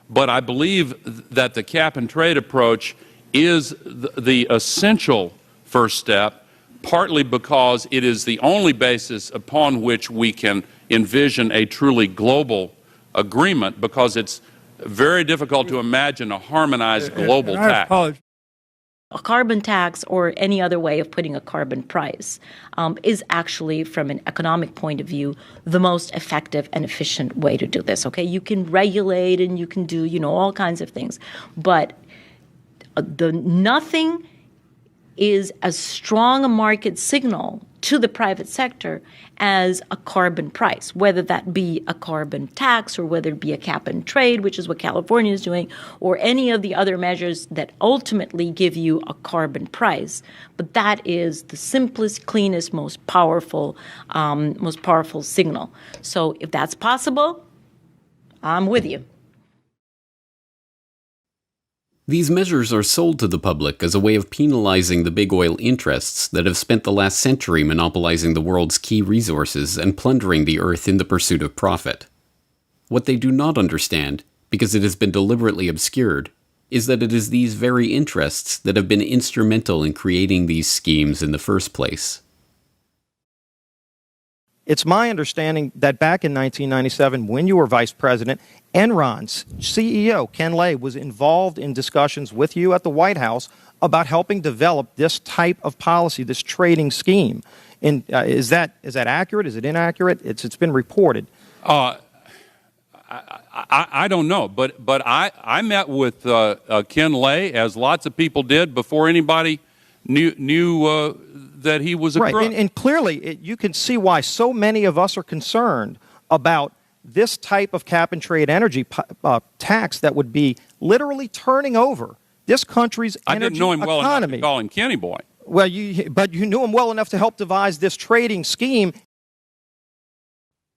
But I believe that the cap and trade approach is the essential first step, partly because it is the only basis upon which we can envision a truly global agreement, because it's very difficult to imagine a harmonized global tax. A carbon tax, or any other way of putting a carbon price, is actually, from an economic point of view, the most effective and efficient way to do this. Okay, you can regulate and you can do, all kinds of things, but nothing is as strong a market signal to the private sector as a carbon price, whether that be a carbon tax or whether it be a cap and trade, which is what California is doing, or any of the other measures that ultimately give you a carbon price. But that is the simplest, cleanest, most powerful signal. So if that's possible, I'm with you. These measures are sold to the public as a way of penalizing the big oil interests that have spent the last century monopolizing the world's key resources and plundering the earth in the pursuit of profit. What they do not understand, because it has been deliberately obscured, is that it is these very interests that have been instrumental in creating these schemes in the first place. It's my understanding that back in 1997, when you were vice president, Enron's CEO, Ken Lay, was involved in discussions with you at the White House about helping develop this type of policy, this trading scheme. And is that accurate? Is it inaccurate? It's been reported. I don't know, but I met with Ken Lay, as lots of people did, before anybody knew that he was a crook. Right, and clearly you can see why so many of us are concerned about this type of cap-and-trade energy tax that would be literally turning over this country's energy economy. I didn't know him well enough to call him Kenny Boy. Well, but you knew him well enough to help devise this trading scheme.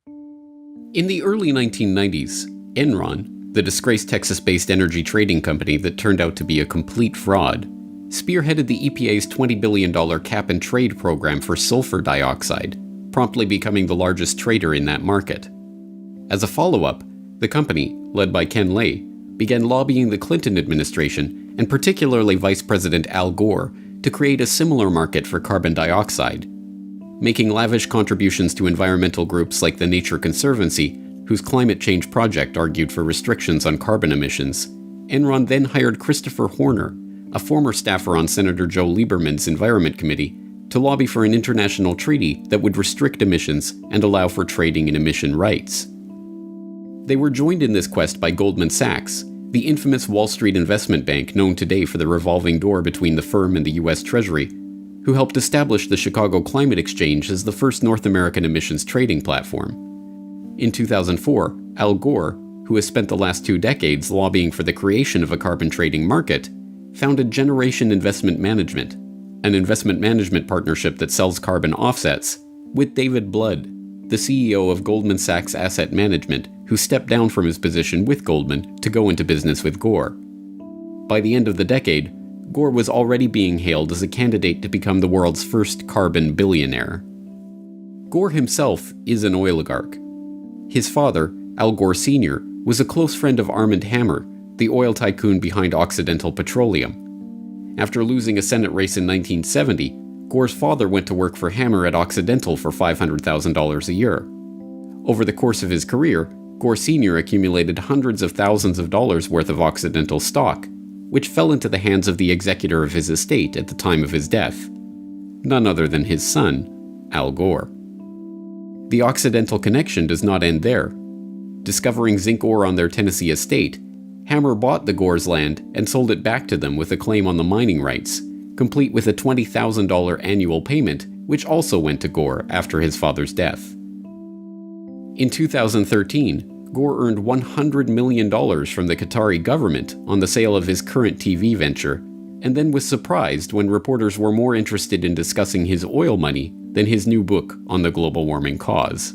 In the early 1990s, Enron, the disgraced Texas-based energy trading company that turned out to be a complete fraud, spearheaded the EPA's $20 billion cap-and-trade program for sulfur dioxide, promptly becoming the largest trader in that market. As a follow-up, the company, led by Ken Lay, began lobbying the Clinton administration, and particularly Vice President Al Gore, to create a similar market for carbon dioxide, making lavish contributions to environmental groups like the Nature Conservancy, whose climate change project argued for restrictions on carbon emissions. Enron then hired Christopher Horner, a former staffer on Senator Joe Lieberman's Environment Committee, to lobby for an international treaty that would restrict emissions and allow for trading in emission rights. They were joined in this quest by Goldman Sachs, the infamous Wall Street investment bank known today for the revolving door between the firm and the U.S. Treasury, who helped establish the Chicago Climate Exchange as the first North American emissions trading platform. In 2004, Al Gore, who has spent the last 2 decades lobbying for the creation of a carbon trading market, founded Generation Investment Management, an investment management partnership that sells carbon offsets, with David Blood, the CEO of Goldman Sachs Asset Management, who stepped down from his position with Goldman to go into business with Gore. By the end of the decade, Gore was already being hailed as a candidate to become the world's first carbon billionaire. Gore himself is an oligarch. His father, Al Gore Sr., was a close friend of Armand Hammer, the oil tycoon behind Occidental Petroleum. After losing a Senate race in 1970, Gore's father went to work for Hammer at Occidental for $500,000 a year. Over the course of his career, Gore Sr. accumulated hundreds of thousands of dollars worth of Occidental stock, which fell into the hands of the executor of his estate at the time of his death, none other than his son, Al Gore. The Occidental connection does not end there. Discovering zinc ore on their Tennessee estate, Hammer bought the Gore's land and sold it back to them with a claim on the mining rights, complete with a $20,000 annual payment, which also went to Gore after his father's death. In 2013, Gore earned $100 million from the Qatari government on the sale of his current TV venture, and then was surprised when reporters were more interested in discussing his oil money than his new book on the global warming cause.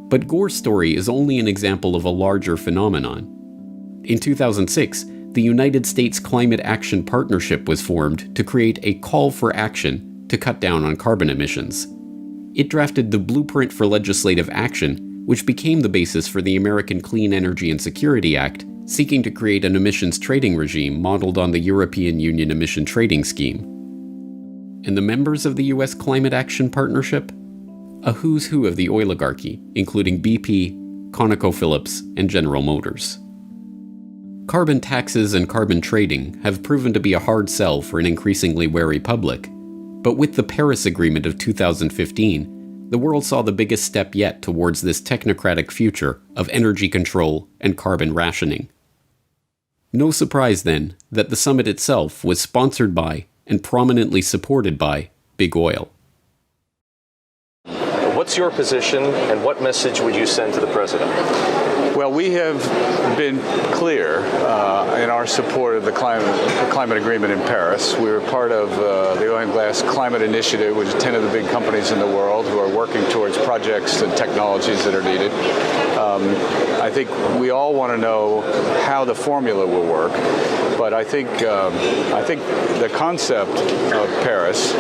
But Gore's story is only an example of a larger phenomenon. In 2006, the United States Climate Action Partnership was formed to create a call for action to cut down on carbon emissions. It drafted the Blueprint for Legislative Action, which became the basis for the American Clean Energy and Security Act, seeking to create an emissions trading regime modeled on the European Union Emission Trading Scheme. And the members of the U.S. Climate Action Partnership? A who's who of the oligarchy, including BP, ConocoPhillips, and General Motors. Carbon taxes and carbon trading have proven to be a hard sell for an increasingly wary public, but with the Paris Agreement of 2015, the world saw the biggest step yet towards this technocratic future of energy control and carbon rationing. No surprise, then, that the summit itself was sponsored by and prominently supported by Big Oil. What's your position, and what message would you send to the president? Well, we have been clear in our support of the climate agreement in Paris. We were part of the Oil and Gas Climate Initiative, which is 10 of the big companies in the world who are working towards projects and technologies that are needed. I think we all want to know how the formula will work, but I think the concept of Paris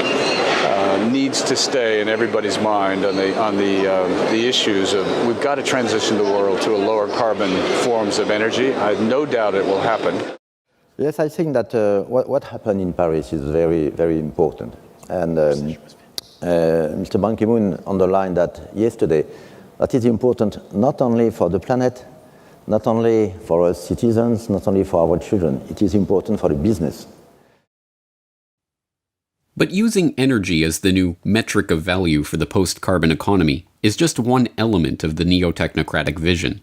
needs to stay in everybody's mind on the issues of we've got to transition the world to a lower carbon forms of energy. I have no doubt it will happen. Yes, I think that what happened in Paris is very, very important. And Mr. Ban Ki-moon underlined that yesterday, that is important not only for the planet, not only for us citizens, not only for our children, it is important for the business. But using energy as the new metric of value for the post-carbon economy is just one element of the neo-technocratic vision.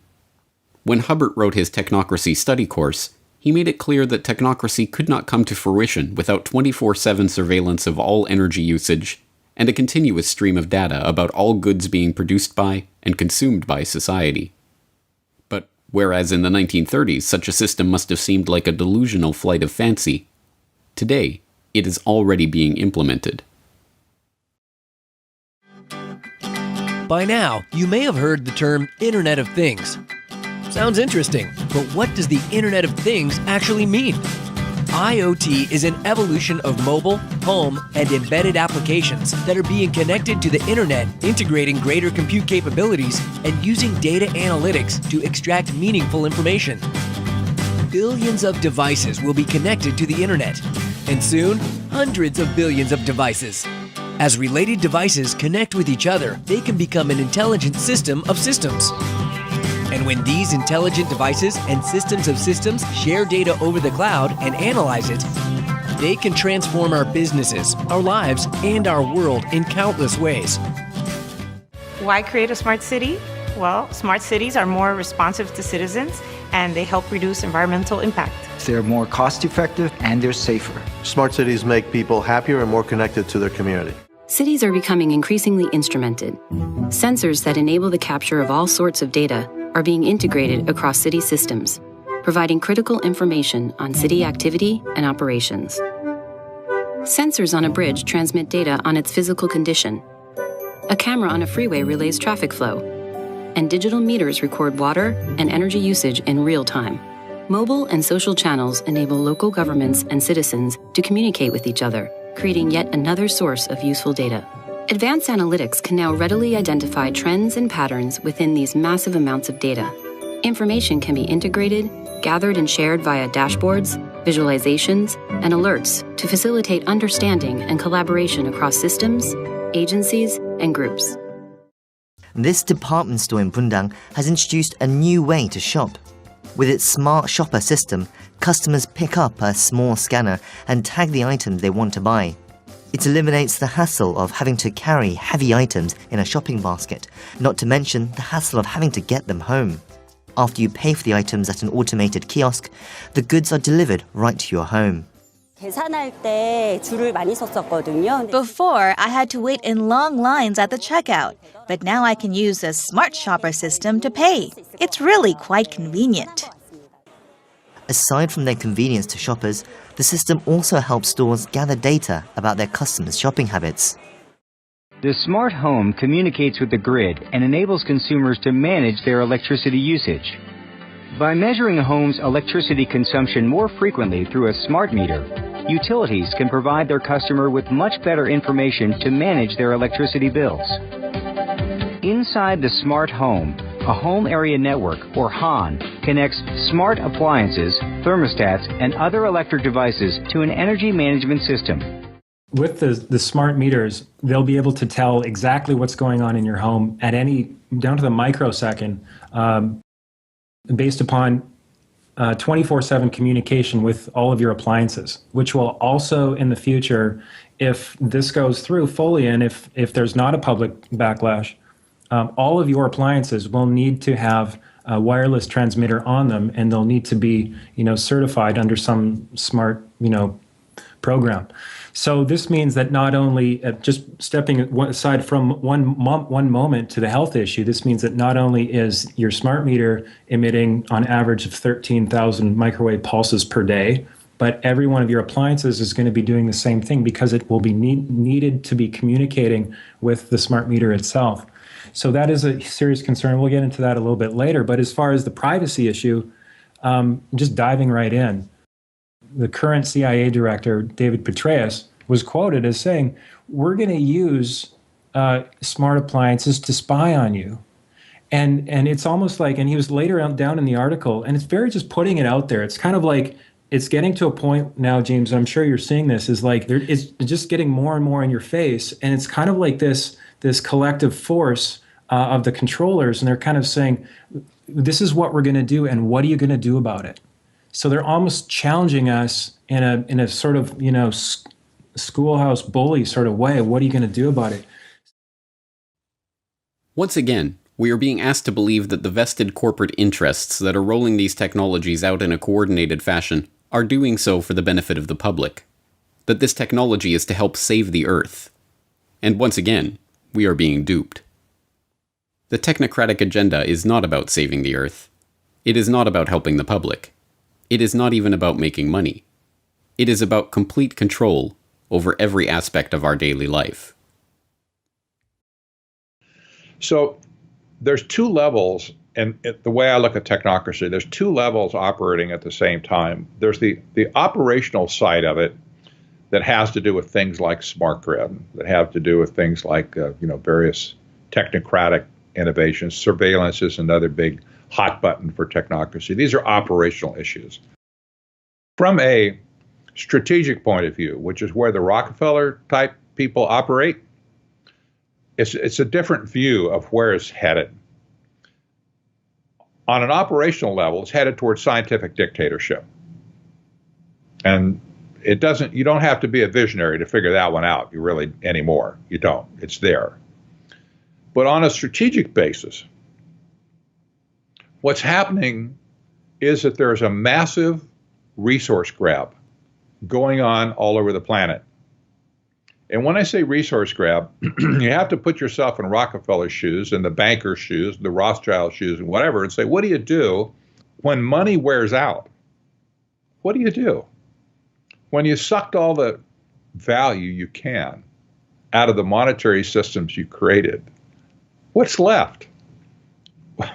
When Hubbert wrote his Technocracy study course, he made it clear that technocracy could not come to fruition without 24/7 surveillance of all energy usage and a continuous stream of data about all goods being produced by and consumed by society. But whereas in the 1930s such a system must have seemed like a delusional flight of fancy, today it is already being implemented. By now, you may have heard the term Internet of Things. Sounds interesting, but what does the Internet of Things actually mean? IoT is an evolution of mobile, home, and embedded applications that are being connected to the Internet, integrating greater compute capabilities and using data analytics to extract meaningful information. Billions of devices will be connected to the Internet, and soon, hundreds of billions of devices. As related devices connect with each other, they can become an intelligent system of systems. And when these intelligent devices and systems of systems share data over the cloud and analyze it, they can transform our businesses, our lives, and our world in countless ways. Why create a smart city? Well, smart cities are more responsive to citizens, and they help reduce environmental impact. They're more cost-effective and they're safer. Smart cities make people happier and more connected to their community. Cities are becoming increasingly instrumented. Sensors that enable the capture of all sorts of data are being integrated across city systems, providing critical information on city activity and operations. Sensors on a bridge transmit data on its physical condition. A camera on a freeway relays traffic flow, and digital meters record water and energy usage in real time. Mobile and social channels enable local governments and citizens to communicate with each other, creating yet another source of useful data. Advanced analytics can now readily identify trends and patterns within these massive amounts of data. Information can be integrated, gathered and shared via dashboards, visualizations, and alerts to facilitate understanding and collaboration across systems, agencies, and groups. This department store in Bundang has introduced a new way to shop. With its smart shopper system, customers pick up a small scanner and tag the item they want to buy. It eliminates the hassle of having to carry heavy items in a shopping basket, not to mention the hassle of having to get them home. After you pay for the items at an automated kiosk, the goods are delivered right to your home. Before, I had to wait in long lines at the checkout, but now I can use the Smart Shopper system to pay. It's really quite convenient. Aside from their convenience to shoppers, the system also helps stores gather data about their customers' shopping habits. The smart home communicates with the grid and enables consumers to manage their electricity usage. By measuring a home's electricity consumption more frequently through a smart meter, utilities can provide their customer with much better information to manage their electricity bills. Inside the smart home, a home area network, or HAN, connects smart appliances, thermostats, and other electric devices to an energy management system. With the smart meters, they'll be able to tell exactly what's going on in your home at down to the microsecond, based upon 24/7 communication with all of your appliances, which will also in the future, if this goes through fully and if there's not a public backlash, all of your appliances will need to have a wireless transmitter on them, and they'll need to be, certified under some smart, program. So this means that not only, just stepping aside from one moment to the health issue, this means that not only is your smart meter emitting on average of 13,000 microwave pulses per day, but every one of your appliances is going to be doing the same thing because it will be needed to be communicating with the smart meter itself. So that is a serious concern. We'll get into that a little bit later. But as far as the privacy issue, just diving right in, the current CIA director, David Petraeus, was quoted as saying, "We're going to use smart appliances to spy on you." And it's almost like, and he was later down in the article, and it's very just putting it out there. It's kind of like, it's getting to a point now, James, I'm sure you're seeing this, is like, it's just getting more and more in your face. And it's kind of like this collective force of the controllers, and they're kind of saying, this is what we're going to do, and what are you going to do about it? So they're almost challenging us in a sort of, schoolhouse bully sort of way. What are you going to do about it? Once again, we are being asked to believe that the vested corporate interests that are rolling these technologies out in a coordinated fashion are doing so for the benefit of the public. That this technology is to help save the Earth. And once again, we are being duped. The technocratic agenda is not about saving the Earth. It is not about helping the public. It is not even about making money. It is about complete control over every aspect of our daily life. So there's two levels, and the way I look at technocracy, there's two levels operating at the same time. There's the operational side of it that has to do with things like smart grid, that have to do with things like various technocratic innovations. Surveillance is another big hot button for technocracy. These are operational issues. From a strategic point of view, which is where the Rockefeller type people operate, it's a different view of where it's headed. On an operational level, it's headed towards scientific dictatorship. And you don't have to be a visionary to figure that one out, anymore. You don't. It's there. But on a strategic basis, what's happening is that there's a massive resource grab going on all over the planet. And when I say resource grab, you have to put yourself in Rockefeller's shoes and the banker's shoes, the Rothschild shoes and whatever, and say, what do you do when money wears out? What do you do? When you sucked all the value you can out of the monetary systems you created, what's left?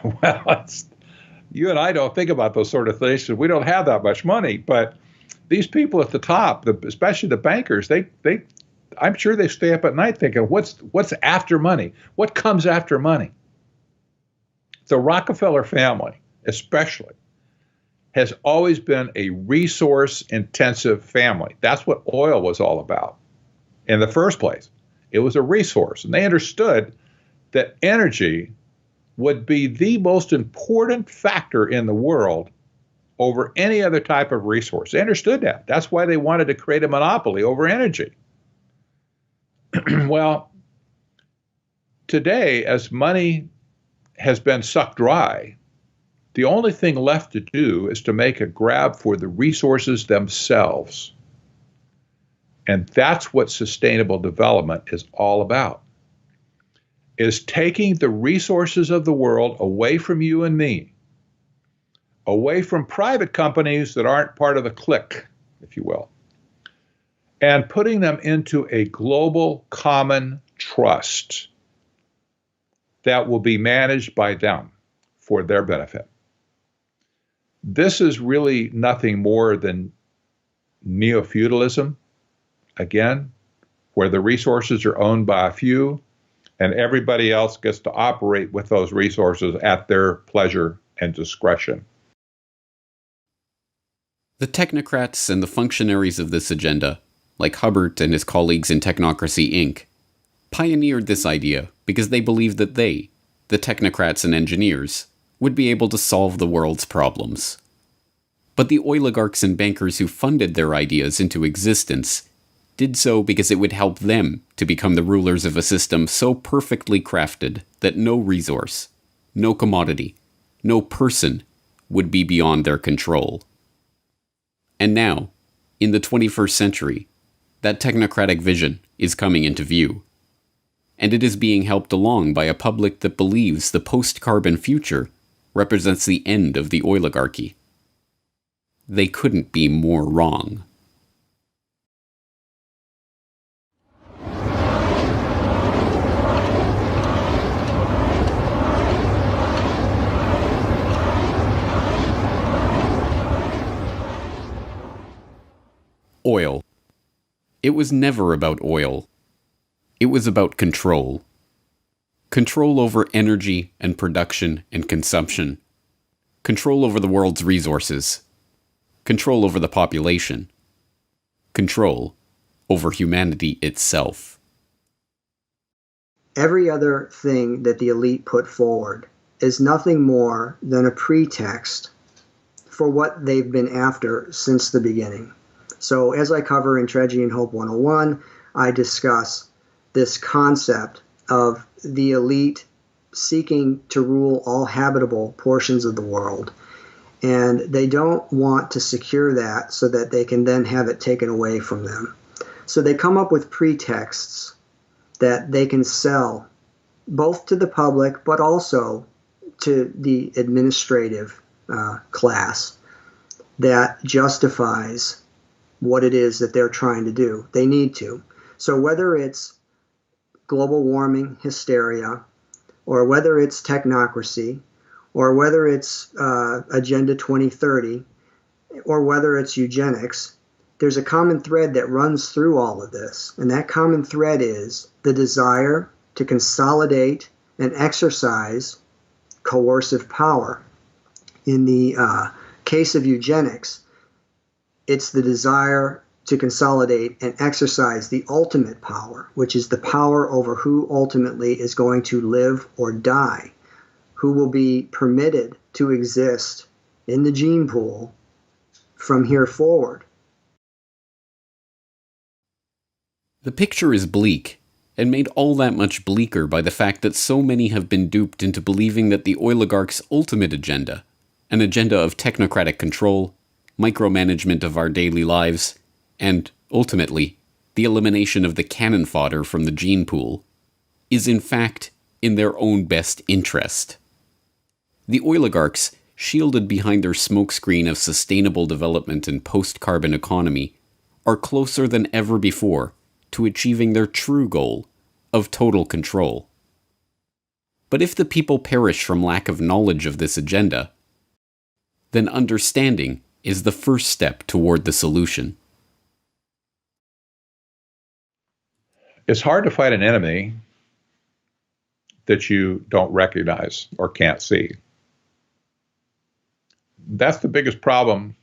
Well, you and I don't think about those sort of things because we don't have that much money. But these people at the top, especially the bankers, I'm sure they stay up at night thinking, what's after money? What comes after money? The Rockefeller family, especially, has always been a resource-intensive family. That's what oil was all about in the first place. It was a resource, and they understood that energy would be the most important factor in the world over any other type of resource. They understood that. That's why they wanted to create a monopoly over energy. Well, today, as money has been sucked dry, The only thing left to do is to make a grab for the resources themselves. And that's what sustainable development is all about, is taking the resources of the world away from you and me, away from private companies that aren't part of the clique, if you will, and putting them into a global common trust that will be managed by them for their benefit. This is really nothing more than neo-feudalism, again, where the resources are owned by a few and everybody else gets to operate with those resources at their pleasure and discretion. The technocrats and the functionaries of this agenda, like Hubbard and his colleagues in Technocracy Inc., pioneered this idea because they believed that they, the technocrats and engineers, would be able to solve the world's problems. But the oligarchs and bankers who funded their ideas into existence did so because it would help them to become the rulers of a system so perfectly crafted that no resource, no commodity, no person would be beyond their control. And now, in the 21st century, that technocratic vision is coming into view. And it is being helped along by a public that believes the post-carbon future represents the end of the oligarchy. They couldn't be more wrong. Oil. It was never about oil. It was about control. Control over energy and production and consumption. Control over the world's resources. Control over the population. Control over humanity itself. Every other thing that the elite put forward is nothing more than a pretext for what they've been after since the beginning. So as I cover in Tragedy and Hope 101, I discuss this concept of the elite seeking to rule all habitable portions of the world. And they don't want to secure that so that they can then have it taken away from them. So they come up with pretexts that they can sell both to the public but also to the administrative class that justifies what it is that they're trying to do. They need to. So whether it's global warming hysteria, or whether it's technocracy, or whether it's Agenda 2030, or whether it's eugenics, there's a common thread that runs through all of this. And that common thread is the desire to consolidate and exercise coercive power. In the case of eugenics, it's the desire to consolidate and exercise the ultimate power, which is the power over who ultimately is going to live or die, who will be permitted to exist in the gene pool from here forward. The picture is bleak, and made all that much bleaker by the fact that so many have been duped into believing that the oligarchs' ultimate agenda, an agenda of technocratic control, micromanagement of our daily lives, and, ultimately, the elimination of the cannon fodder from the gene pool, is in fact in their own best interest. The oligarchs, shielded behind their smokescreen of sustainable development and post-carbon economy, are closer than ever before to achieving their true goal of total control. But if the people perish from lack of knowledge of this agenda, then understanding is the first step toward the solution. It's hard to fight an enemy that you don't recognize or can't see. That's the biggest problem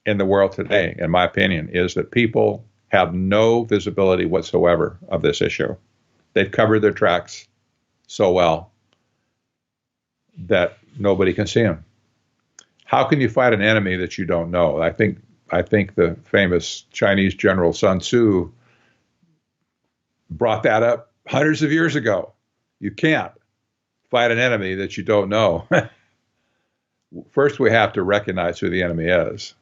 in the world today, in my opinion, is that people have no visibility whatsoever of this issue. They've covered their tracks so well that nobody can see them. How can you fight an enemy that you don't know? I think the famous Chinese general Sun Tzu brought that up hundreds of years ago. You can't fight an enemy that you don't know. first we have to recognize who the enemy is.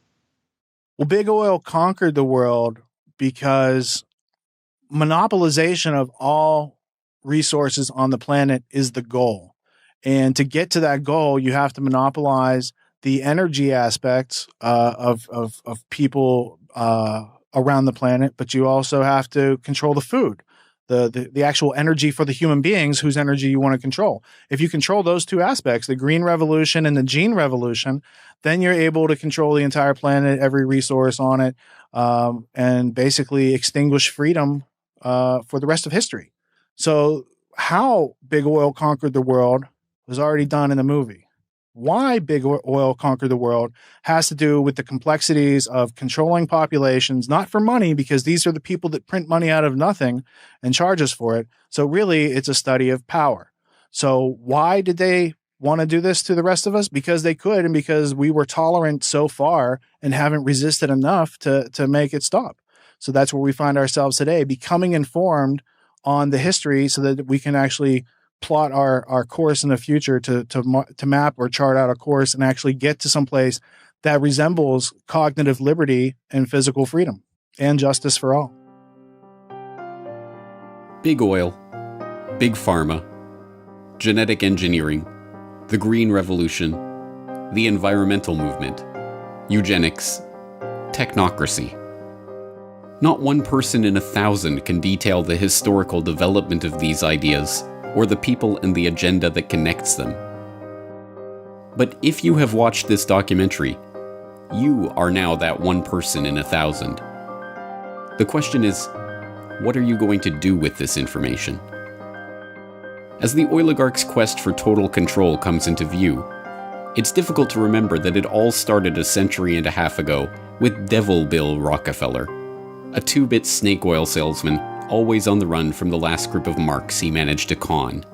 Well, big oil conquered the world because monopolization of all resources on the planet is the goal. And to get to that goal, you have to monopolize the energy aspects of people around the planet, but you also have to control the food, the actual energy for the human beings whose energy you want to control. If you control those two aspects, the green revolution and the gene revolution, then you're able to control the entire planet, every resource on it, and basically extinguish freedom for the rest of history. So how big oil conquered the world was already done in the movie. Why big oil conquered the world has to do with the complexities of controlling populations, not for money, because these are the people that print money out of nothing and charge us for it. So really, it's a study of power. So why did they want to do this to the rest of us? Because they could, and because we were tolerant so far and haven't resisted enough to make it stop. So that's where we find ourselves today, becoming informed on the history so that we can actually plot our course in the future to map or chart out a course and actually get to some place that resembles cognitive liberty and physical freedom and justice for all. Big oil, big pharma, genetic engineering, the green revolution, the environmental movement, eugenics, technocracy. Not one person in 1,000 can detail the historical development of these ideas or the people and the agenda that connects them. But if you have watched this documentary, you are now that one person in 1,000. The question is, what are you going to do with this information? As the oligarch's quest for total control comes into view, it's difficult to remember that it all started a century and a half ago with Devil Bill Rockefeller, a 2-bit snake oil salesman always on the run from the last group of marks he managed to con.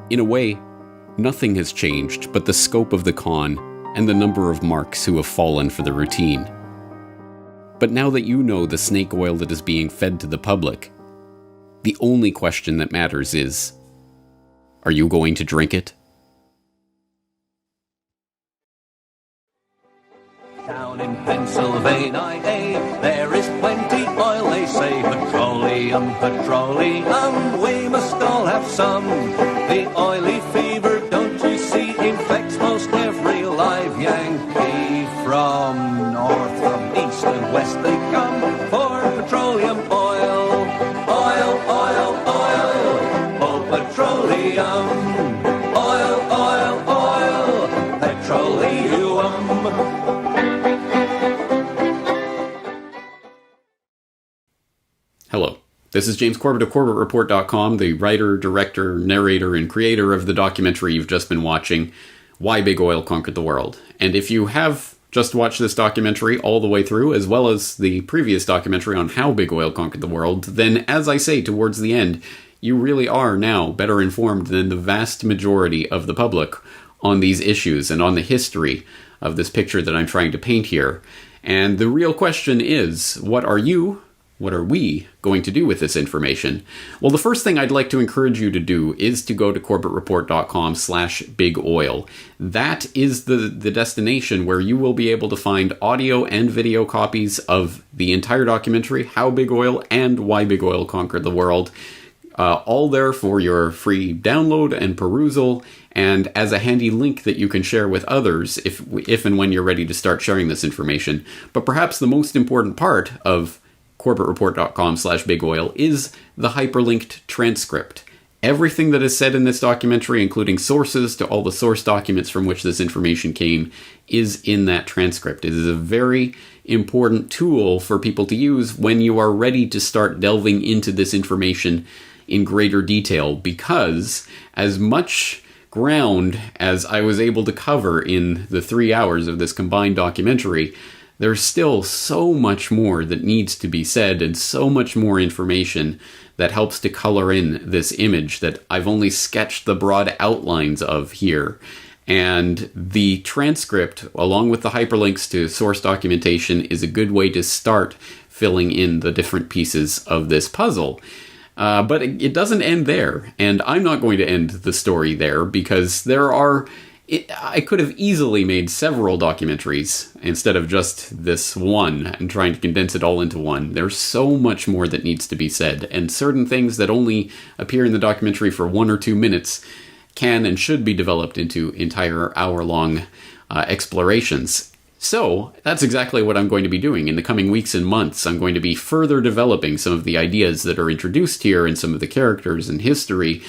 In a way, nothing has changed but the scope of the con and the number of marks who have fallen for the routine. But now that you know the snake oil that is being fed to the public, the only question that matters is, are you going to drink it? Down in Pennsylvania, there is plenty oil, they say. Petroleum, petroleum, we must all have some. The oily fever, don't you see, infects most every live Yankee. From north, from east and west they come for petroleum oil. Oil, oil, oil, oh petroleum. Oil, oil, oil, petroleum. Hello, this is James Corbett of CorbettReport.com, the writer, director, narrator, and creator of the documentary you've just been watching, Why Big Oil Conquered the World. And if you have just watched this documentary all the way through, as well as the previous documentary on how Big Oil conquered the world, then, as I say towards the end, you really are now better informed than the vast majority of the public on these issues and on the history of this picture that I'm trying to paint here. And the real question is, what are we going to do with this information? Well, the first thing I'd like to encourage you to do is to go to CorbettReport.com/bigoil. That is the destination where you will be able to find audio and video copies of the entire documentary, How Big Oil and Why Big Oil Conquered the World. All there for your free download and perusal, and as a handy link that you can share with others if and when you're ready to start sharing this information. But perhaps the most important part of CorbettReport.com/bigoil is the hyperlinked transcript. Everything that is said in this documentary, including sources to all the source documents from which this information came, is in that transcript. It is a very important tool for people to use when you are ready to start delving into this information in greater detail, because as much ground as I was able to cover in the 3 hours of this combined documentary, there's still so much more that needs to be said and so much more information that helps to color in this image that I've only sketched the broad outlines of here. And the transcript, along with the hyperlinks to source documentation, is a good way to start filling in the different pieces of this puzzle. But it doesn't end there, and I'm not going to end the story there, because there are I could have easily made several documentaries instead of just this one and trying to condense it all into one. There's so much more that needs to be said, and certain things that only appear in the documentary for 1 or 2 minutes can and should be developed into entire hour-long explorations. So that's exactly what I'm going to be doing in the coming weeks and months. I'm going to be further developing some of the ideas that are introduced here and some of the characters and history,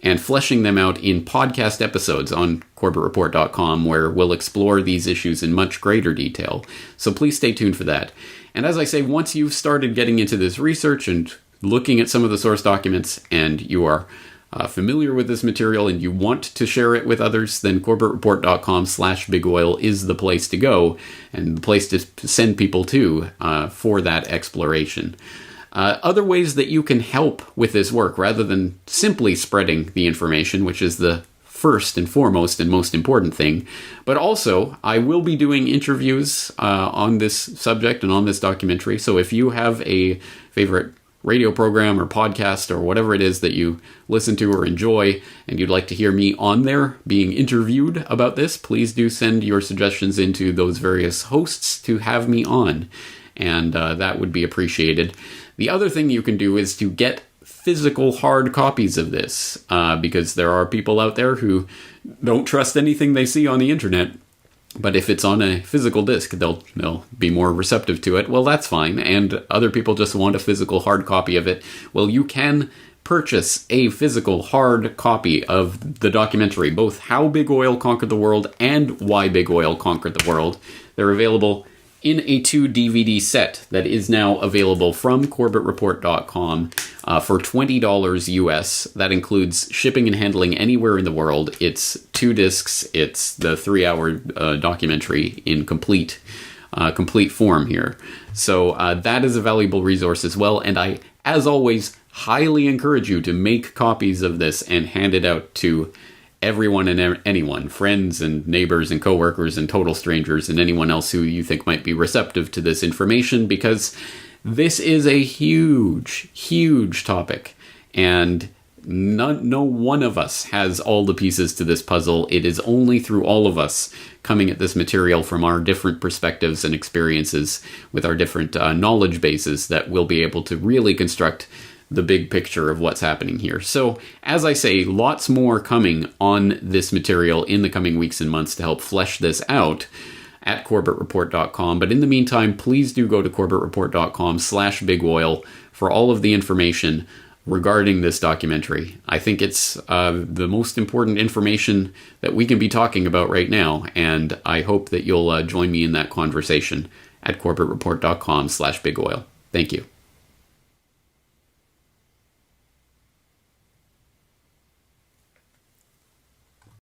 and fleshing them out in podcast episodes on CorbettReport.com, where we'll explore these issues in much greater detail. So please stay tuned for that. And as I say, once you've started getting into this research and looking at some of the source documents, and you are familiar with this material and you want to share it with others, then CorbettReport.com/bigoil is the place to go and the place to send people to for that exploration. Other ways that you can help with this work, rather than simply spreading the information, which is the first and foremost and most important thing, but also I will be doing interviews on this subject and on this documentary. So if you have a favorite radio program or podcast or whatever it is that you listen to or enjoy, and you'd like to hear me on there being interviewed about this, please do send your suggestions into those various hosts to have me on, and that would be appreciated. The other thing you can do is to get physical hard copies of this, because there are people out there who don't trust anything they see on the internet. But if it's on a physical disc, they'll be more receptive to it. Well, that's fine. And other people just want a physical hard copy of it. Well, you can purchase a physical hard copy of the documentary, both How Big Oil Conquered the World and Why Big Oil Conquered the World. They're available in a 2 DVD set that is now available from CorbettReport.com for $20 US. That includes shipping and handling anywhere in the world. It's 2 discs. It's the 3-hour documentary in complete form here. So that is a valuable resource as well. And I, as always, highly encourage you to make copies of this and hand it out to everyone and anyone, friends and neighbors and coworkers and total strangers and anyone else who you think might be receptive to this information, because this is a huge, huge topic, and no one of us has all the pieces to this puzzle. It is only through all of us coming at this material from our different perspectives and experiences with our different knowledge bases that we'll be able to really construct the big picture of what's happening here. So, as I say, lots more coming on this material in the coming weeks and months to help flesh this out at CorbettReport.com. But in the meantime, please do go to CorbettReport.com/bigoil for all of the information regarding this documentary. I think it's the most important information that we can be talking about right now, and I hope that you'll join me in that conversation at CorbettReport.com/bigoil. Thank you.